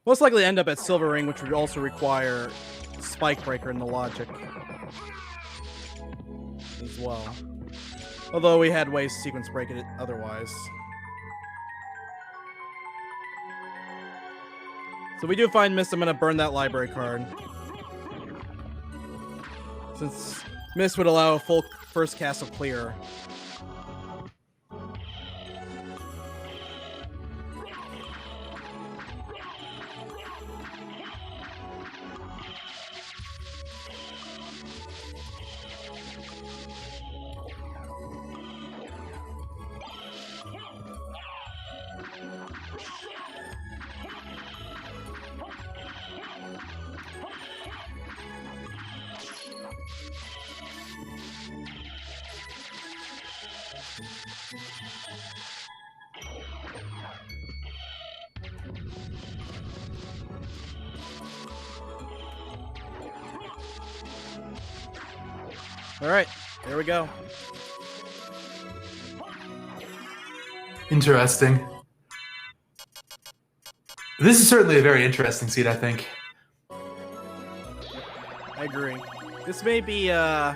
most likely end up at Silver Ring, which would also require Spike Breaker in the logic as well. Although we had ways to sequence break it otherwise. So we do find Mist. I'm going to burn that library card. since Mist would allow a full first castle clear. All right, there we go. Interesting. This is certainly a very interesting seed, I think. I agree. This may be a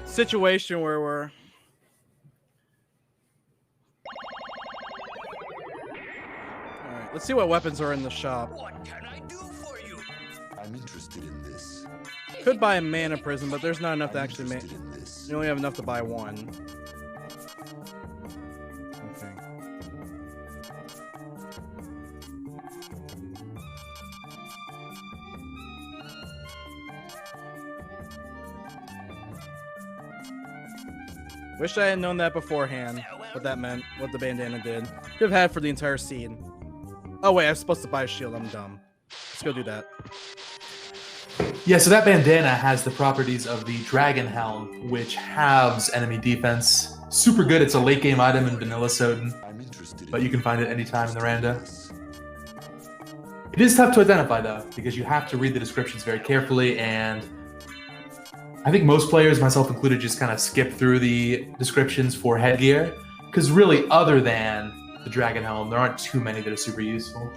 situation where we're... Alright, let's see what weapons are in the shop. What can I do for you? I'm interested in this. Could buy a mana prison, but there's not enough to actually make... Interested in this. You only have enough to buy one. Okay. Wish I had known that beforehand, what that meant, what the bandana did. Could have had for the entire scene. Oh wait, I was supposed to buy a shield, I'm dumb. Let's go do that. Yeah, so that bandana has the properties of the Dragon Helm, which halves enemy defense. Super good. It's a late game item in Vanilla Soden, I'm interested but you can find it anytime in the rando. It is tough to identify though, because you have to read the descriptions very carefully, and I think most players, myself included, just kind of skip through the descriptions for headgear, because really, other than the Dragon Helm, there aren't too many that are super useful.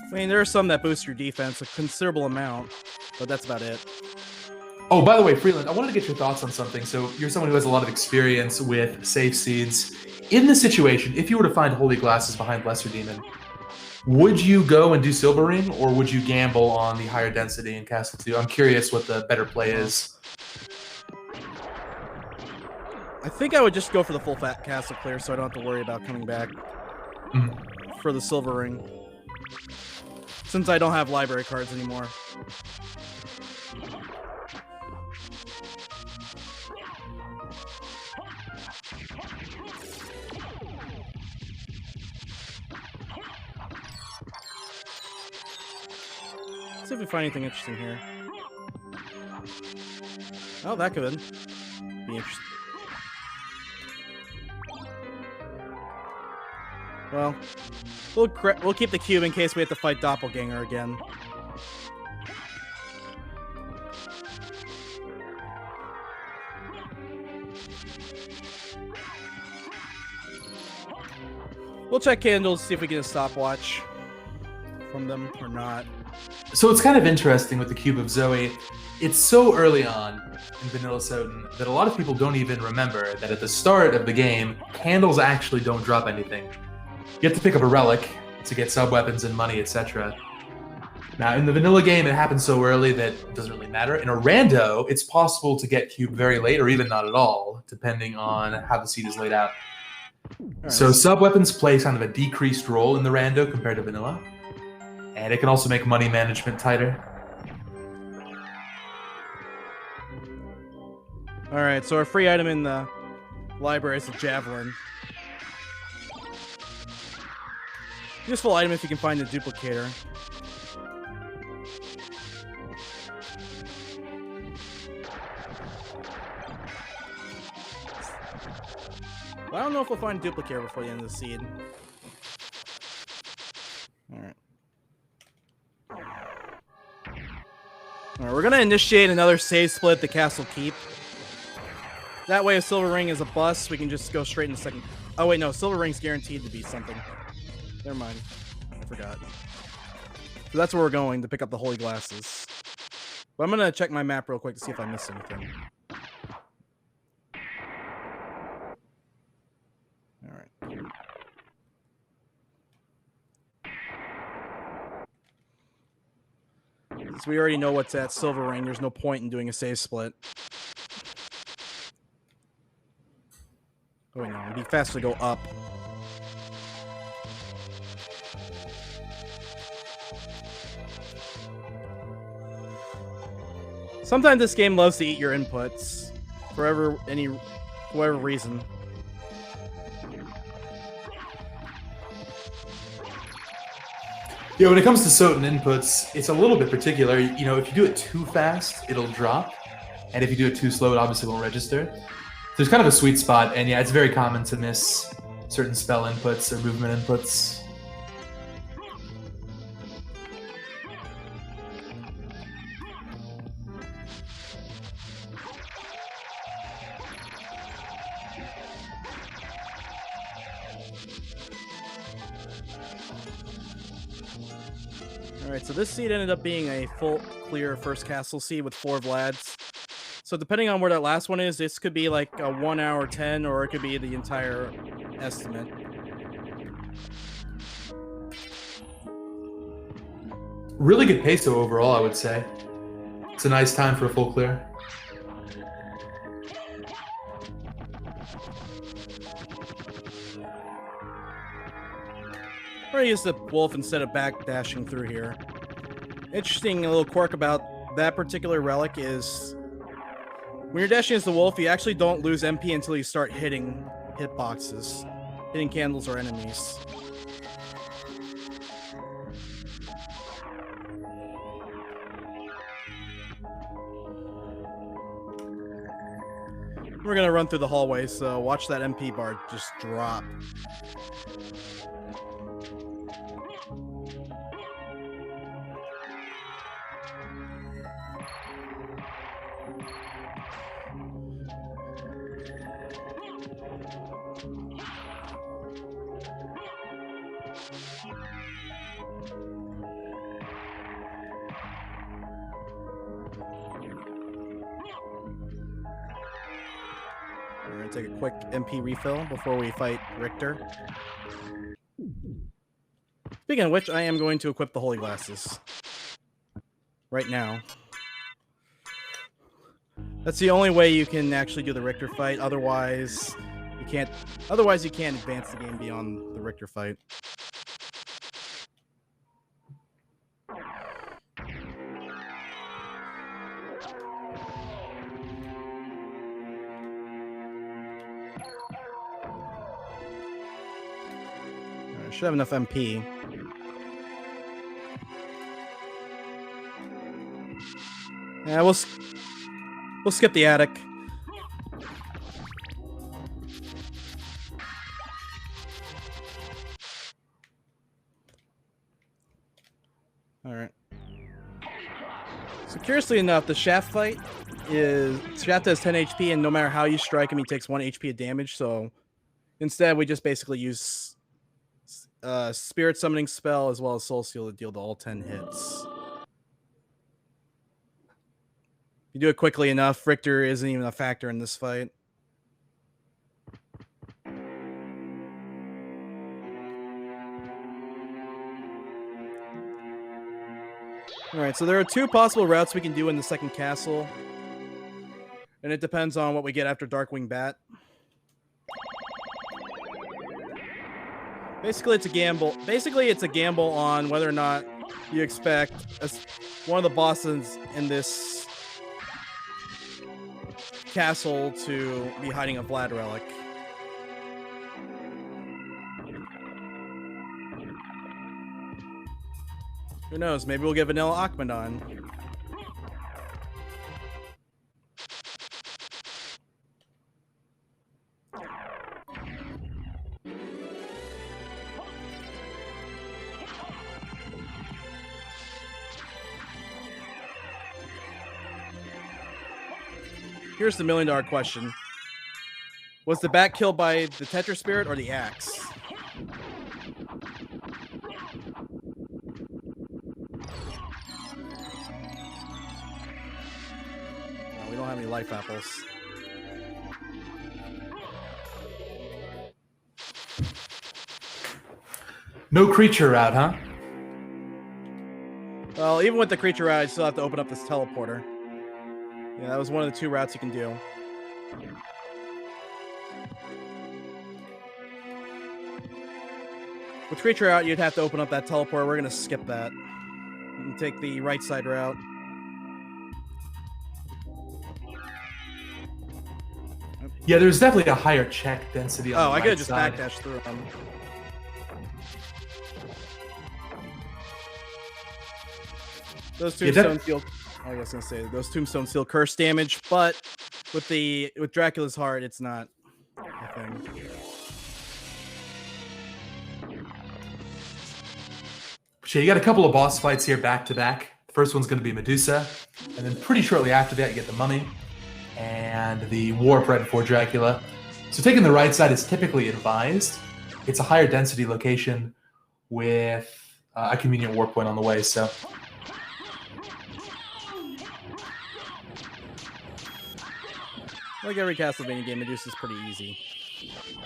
I mean, there are some that boost your defense a considerable amount, but that's about it. Oh, by the way, Freeland, I wanted to get your thoughts on something. So you're someone who has a lot of experience with safe seeds. In this situation, if you were to find holy glasses behind Lesser Demon, would you go and do Silver Ring, or would you gamble on the higher density in Castle 2? I'm curious what the better play is. I think I would just go for the full fat castle clear so I don't have to worry about coming back for the silver ring. Since I don't have library cards anymore. Let's see if we find anything interesting here. Oh, that could be interesting. Well, we'll keep the cube in case we have to fight Doppelganger again. We'll check candles, see if we get a stopwatch from them or not. So it's kind of interesting with the Cube of Zoe. It's so early on in Vanilla Soden that a lot of people don't even remember that at the start of the game, candles actually don't drop anything. You have to pick up a relic to get sub-weapons and money, etc. Now, in the vanilla game, it happens so early that it doesn't really matter. In a rando, it's possible to get cube very late or even not at all, depending on how the seed is laid out. So sub-weapons play kind of a decreased role in the rando compared to vanilla. And it can also make money management tighter. Alright, so our free item in the library is a javelin. Useful item if you can find the duplicator. Well, I don't know if we'll find a duplicator before the end of the seed. Alright. Alright, we're gonna initiate another save split at the Castle Keep. That way, if Silver Ring is a bust, we can just go straight in the second. Oh, wait, no. Silver Ring's guaranteed to be something. Never mind. I forgot. So that's where we're going to pick up the holy glasses. But I'm going to check my map real quick to see if I missed anything. Alright. Since we already know what's at Silver Ring, there's no point in doing a save split. Oh, wait, no, it'd be faster to go up. Sometimes this game loves to eat your inputs for whatever reason. Yeah, when it comes to certain inputs, it's a little bit particular. You know, if you do it too fast, it'll drop. And if you do it too slow, it obviously won't register. There's kind of a sweet spot, and yeah, it's very common to miss certain spell inputs or movement inputs. Alright, so this seed ended up being a full clear first castle seed with 4 Vlads. So depending on where that last one is, this could be like a 1 hour 10, or it could be the entire estimate. Really good pace though overall, I would say. It's a nice time for a full clear. I'm gonna use the wolf instead of back dashing through here. Interesting little quirk about that particular relic is when you're dashing as the wolf, you actually don't lose MP until you start hitting hitboxes, hitting candles or enemies. We're gonna run through the hallway, so watch that MP bar just drop. We're gonna take a quick MP refill before we fight Richter. Speaking of which, I am going to equip the Holy Glasses right now. That's the only way you can actually do the Richter fight. Otherwise, you can't. Otherwise, you can't advance the game beyond the Richter fight. I should have enough MP. Yeah, we'll skip the attic. All right. So curiously enough, the Shaft fight is Shaft has 10 HP, and no matter how you strike him, he takes 1 HP of damage. So instead, we just basically use Spirit Summoning Spell as well as Soul Seal to deal to all 10 hits. If you do it quickly enough, Richter isn't even a factor in this fight. Alright, so there are 2 possible routes we can do in the second castle. And it depends on what we get after Darkwing Bat. Basically, it's a gamble. Basically, it's a gamble on whether or not you expect one of the bosses in this castle to be hiding a Vlad relic. Who knows? Maybe we'll get Vanilla Akmadon. Here's the $1 million question. Was the bat killed by the Tetra Spirit or the axe? Oh, we don't have any life apples. No creature route, huh? Well, even with the creature route, I still have to open up this teleporter. Yeah, that was one of the 2 routes you can do. With creature route, you'd have to open up that teleporter. We're going to skip that. You can take the right side route. Yeah, there's definitely a higher check density on the I right could have just side. backdashed through them. Those tombstone seal. I was gonna say those tombstone seal curse damage, but with Dracula's heart, it's not a thing. So you got a couple of boss fights here back to back. The first one's going to be Medusa, and then pretty shortly after that you get the Mummy and the Warp right before Dracula. So taking the right side is typically advised. It's a higher density location with a convenient warp point on the way. So like every Castlevania game, Medusa's pretty easy.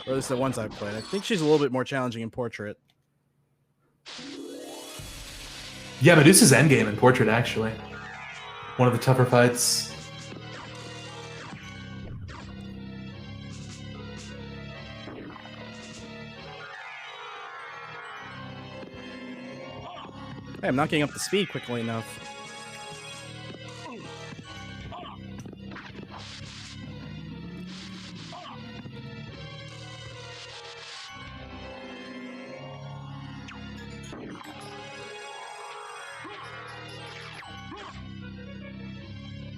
Or at least the ones I've played. I think she's a little bit more challenging in Portrait. yeah, Medusa's endgame in Portrait actually. One of the tougher fights. Hey, I'm not getting up to speed quickly enough.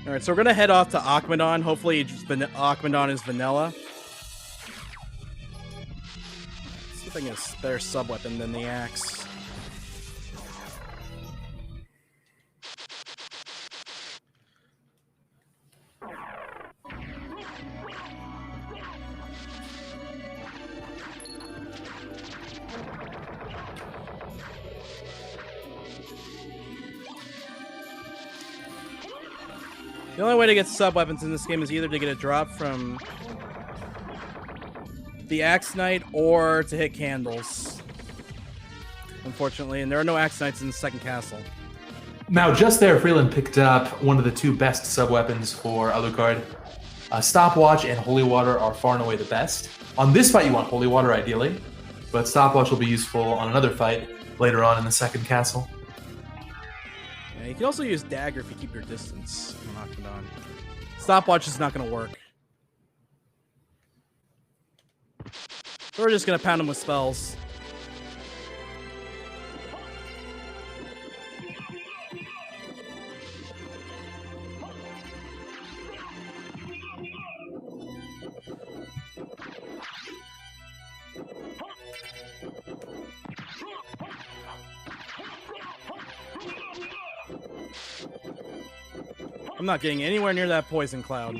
All right, so we're gonna head off to Akmadon. Hopefully, Akmadon is vanilla. Let's see if I can get a better sub weapon than the axe. The only way to get sub-weapons in this game is either to get a drop from the Axe Knight or to hit candles. Unfortunately, and there are no Axe Knights in the second castle. Now, just there, Freeland picked up one of the 2 best sub-weapons for Alucard. Stopwatch and Holy Water are far and away the best. On this fight, you want Holy Water, ideally, but Stopwatch will be useful on another fight later on in the second castle. Yeah, you can also use Dagger if you keep your distance on Akmadon. Stopwatch is not going to work. So we're just going to pound him with spells. I'm not getting anywhere near that poison cloud.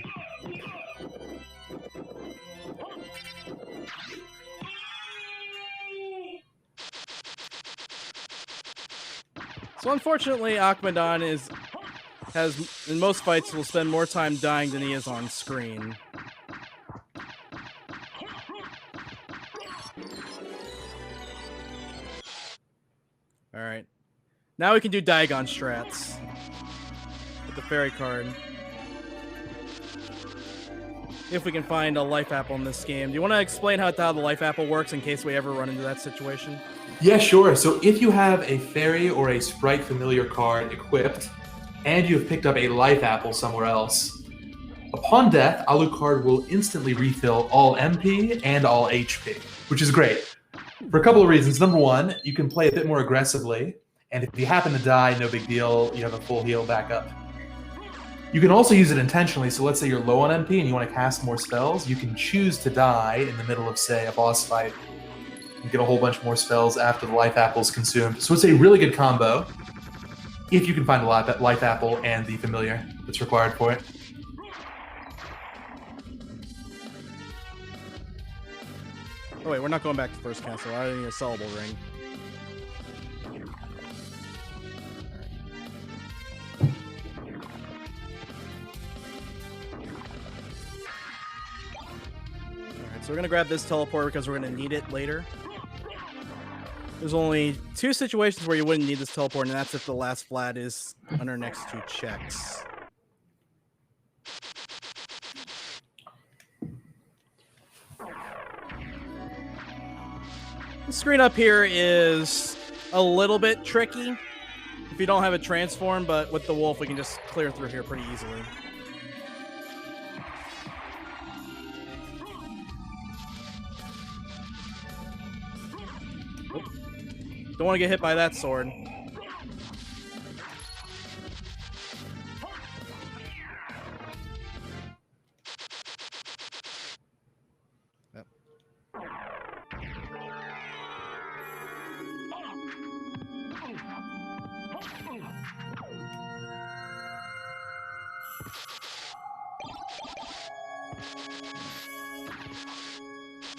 So unfortunately, Akmadon has in most fights will spend more time dying than he is on screen. All right, now we can do Diagon strats with the fairy card. If we can find a life apple in this game. Do you want to explain how the life apple works in case we ever run into that situation? Yeah, sure. So if you have a fairy or a sprite familiar card equipped, and you have picked up a life apple somewhere else, upon death, Alucard will instantly refill all MP and all HP, which is great. For a couple of reasons. Number one, you can play a bit more aggressively, and if you happen to die, no big deal, you have a full heal backup. You can also use it intentionally, so let's say you're low on MP and you want to cast more spells, you can choose to die in the middle of, say, a boss fight, and get a whole bunch more spells after the life apple is consumed. So it's a really good combo, if you can find a life apple and the familiar that's required for it. Oh wait, we're not going back to first castle. I need a sellable ring. Alright, so we're gonna grab this teleporter because we're gonna need it later. There's only 2 situations where you wouldn't need this teleport, and that's if the last flat is under next to checks. The screen up here is a little bit tricky if you don't have a transform, but with the wolf we can just clear through here pretty easily. Don't want to get hit by that sword. Yep.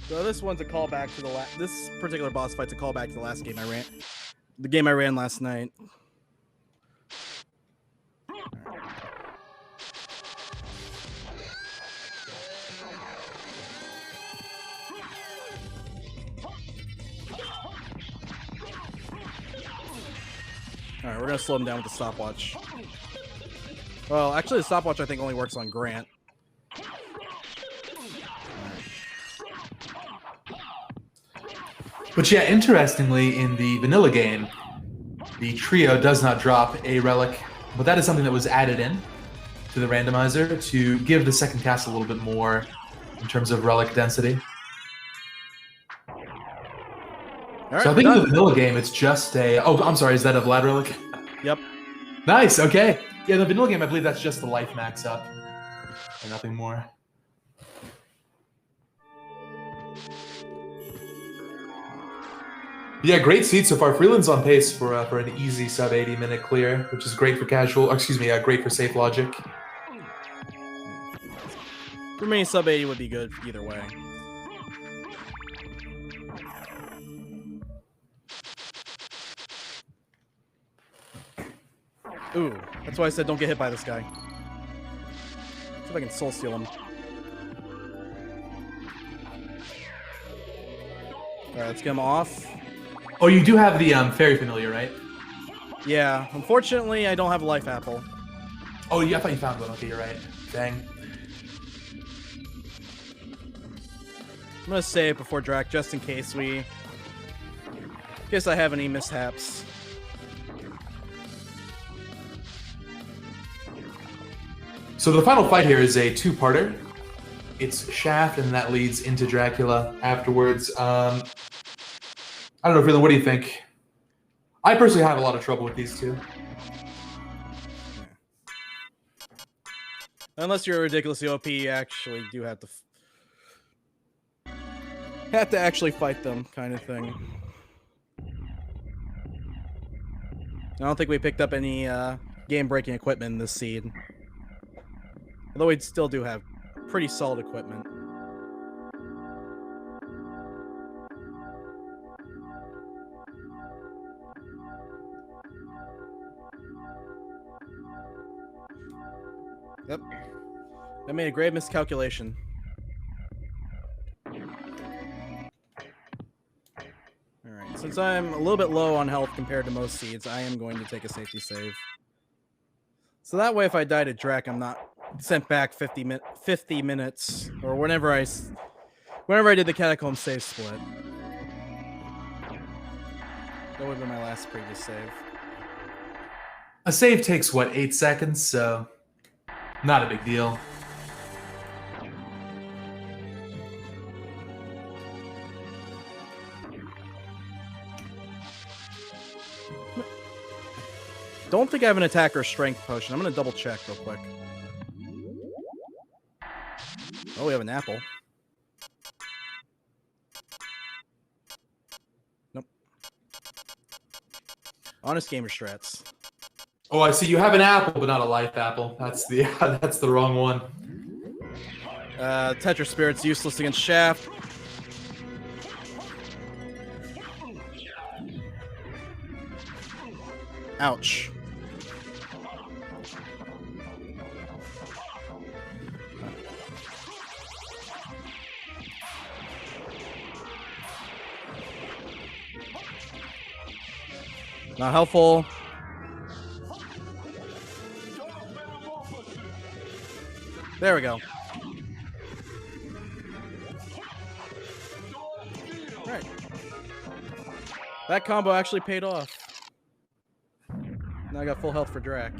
So this one's a callback to the last. This particular boss fight's a callback to the last game I ran. The game I ran last night. All right, we're gonna slow him down with the stopwatch. Well, actually, the stopwatch I think only works on Grant. But yeah, interestingly, in the vanilla game, the trio does not drop a relic, but that is something that was added in to the randomizer to give the second cast a little bit more in terms of relic density. All right, So I think in the vanilla game, it's just a... Oh, I'm sorry, is that a Vlad relic? Yep. Nice, okay. Yeah, the vanilla game, I believe that's just the life max up and nothing more. Yeah, great seed so far. Freeland's on pace for an easy sub 80-minute clear, which is great for casual. Or excuse me, great for safe logic. For me, sub 80 would be good either way. Ooh, that's why I said don't get hit by this guy. See if I can soul steal him. Alright, let's get him off. Oh, you do have the fairy familiar, right? Yeah, unfortunately, I don't have a life apple. Oh, yeah, I thought you found one. Okay, you're right. Dang. I'm gonna save before Drac just in case I have any mishaps. So the final fight here is a two-parter. It's Shaft, and that leads into Dracula afterwards. I don't know, Freeland, what do you think? I personally have a lot of trouble with these two. Unless you're ridiculously OP, you actually do have to actually fight them, kind of thing. I don't think we picked up any game-breaking equipment in this seed. Although we still do have pretty solid equipment. Yep. I made a grave miscalculation. Alright, since I'm a little bit low on health compared to most seeds, I am going to take a safety save. So that way if I die to Drac, I'm not sent back 50 minutes, or whenever I did the Catacomb save split. That would have been my last previous save. A save takes, what, 8 seconds? So, not a big deal. Don't think I have an attack or strength potion. I'm going to double check real quick. Oh, we have an apple. Nope. Honest gamer strats. Oh, I see. You have an apple, but not a life apple. That's the that's the wrong one. Tetra Spirit's useless against Shaft. Ouch. Not helpful. There we go. Alright. That combo actually paid off. Now I got full health for Drac.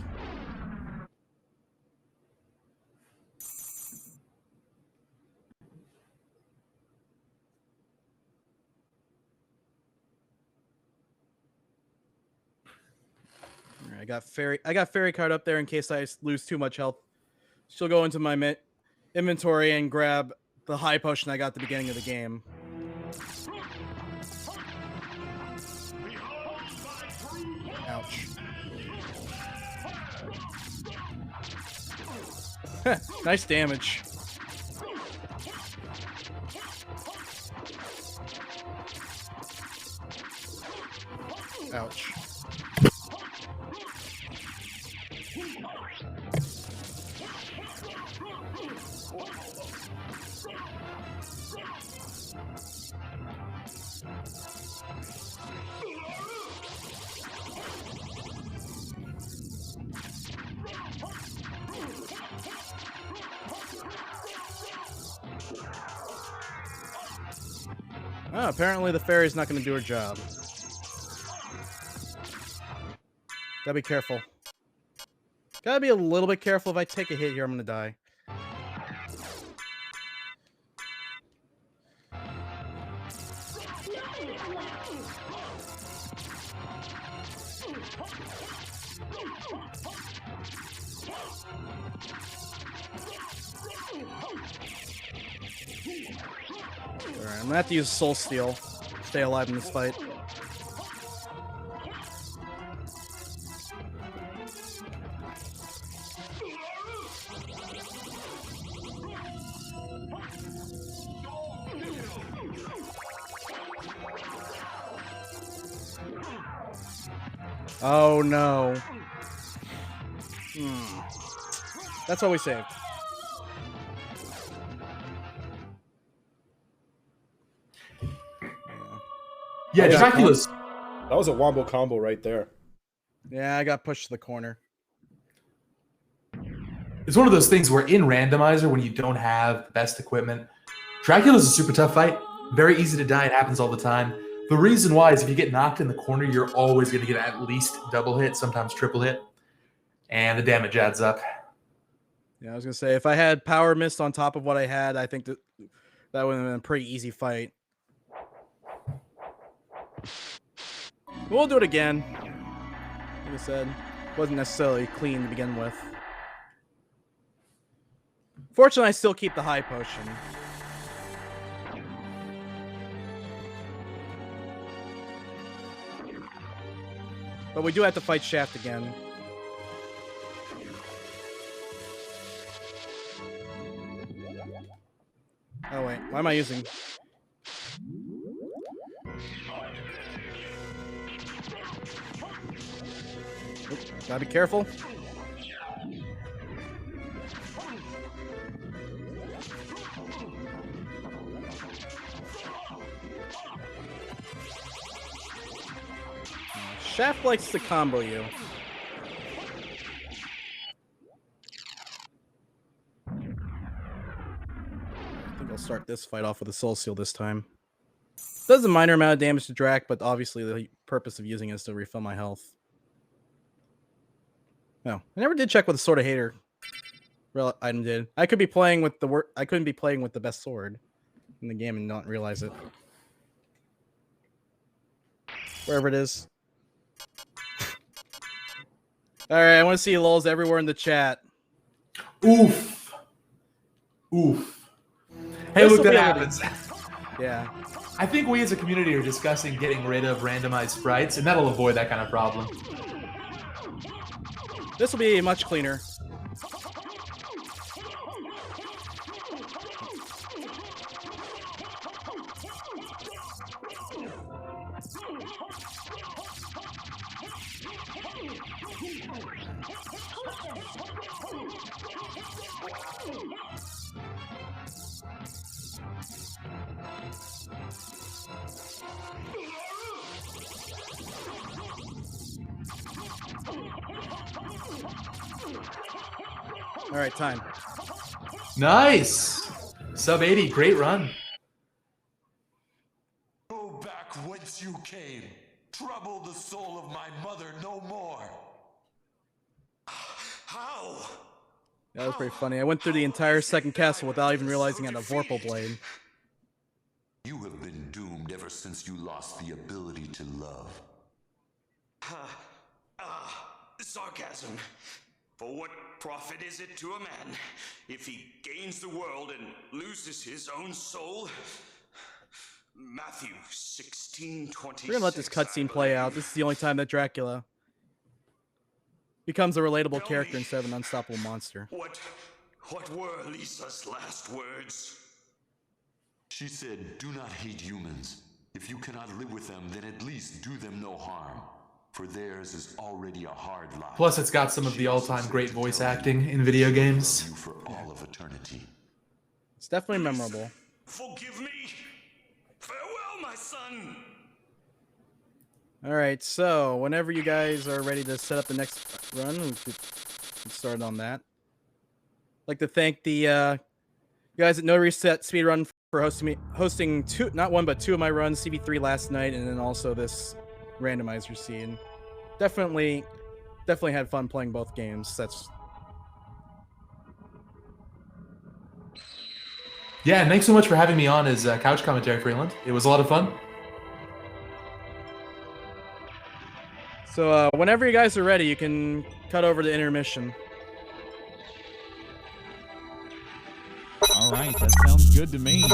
Alright, I got fairy card up there in case I lose too much health. She'll go into my inventory and grab the high potion I got at the beginning of the game. Ouch. Nice damage. Ouch. Oh, apparently the fairy's not going to do her job. Gotta be careful. Gotta be a little bit careful. If I take a hit here, I'm going to die. Alright, I'm gonna have to use Soul Steel to stay alive in this fight. Oh no. That's what we saved. Yeah, Dracula's. That was a wombo combo right there. Yeah, I got pushed to the corner. It's one of those things where in randomizer, when you don't have the best equipment, Dracula's a super tough fight. Very easy to die. It happens all the time. The reason why is if you get knocked in the corner, you're always going to get at least double hit, sometimes triple hit, and the damage adds up. Yeah, I was gonna say if I had Power Mist on top of what I had, I think that would have been a pretty easy fight. We'll do it again. Like I said, wasn't necessarily clean to begin with. Fortunately, I still keep the high potion. But we do have to fight Shaft again. Oh wait, why am I using... Oops, gotta be careful. Shaft likes to combo you. I think I'll start this fight off with a Soul Seal this time. Does a minor amount of damage to Drac, but obviously the purpose of using it is to refill my health. No, I never did check what the Sword of Hater item did. I could be playing with the I couldn't be playing with the best sword in the game and not realize it. Wherever it is. All right, I want to see lulls everywhere in the chat. Oof. Oof. Hey, look, that happens. Yeah. I think we as a community are discussing getting rid of randomized sprites, and that'll avoid that kind of problem. This will be much cleaner. All right, time. Nice. Sub 80, great run. Go back whence you came. Trouble the soul of my mother no more. How? That was pretty funny. I went through the entire second castle without even realizing I had a Vorpal blade. You have been doomed ever since you lost the ability to love. Sarcasm. For what profit is it to a man if he gains the world and loses his own soul? Matthew 16:26. We're gonna let this cutscene play out. This is the only time that Dracula becomes a relatable character instead of an unstoppable monster. What were Lisa's last words? She said, "Do not hate humans. If you cannot live with them, then at least do them no harm. For theirs is already a hard life." Plus, it's got some of the all-time great voice acting in video games. You for all of eternity. It's definitely memorable. Forgive me. Farewell, my son. All right, so whenever you guys are ready to set up the next run, we could start on that. I'd like to thank the guys at NoReset Speedrun for hosting two, not one, but two of my runs, CB3 last night, and then also this randomizer scene. Definitely had fun playing both games. Yeah, and thanks so much for having me on as couch commentary, Freeland. It was a lot of fun. So whenever you guys are ready, you can cut over to intermission. All right, that sounds good to me.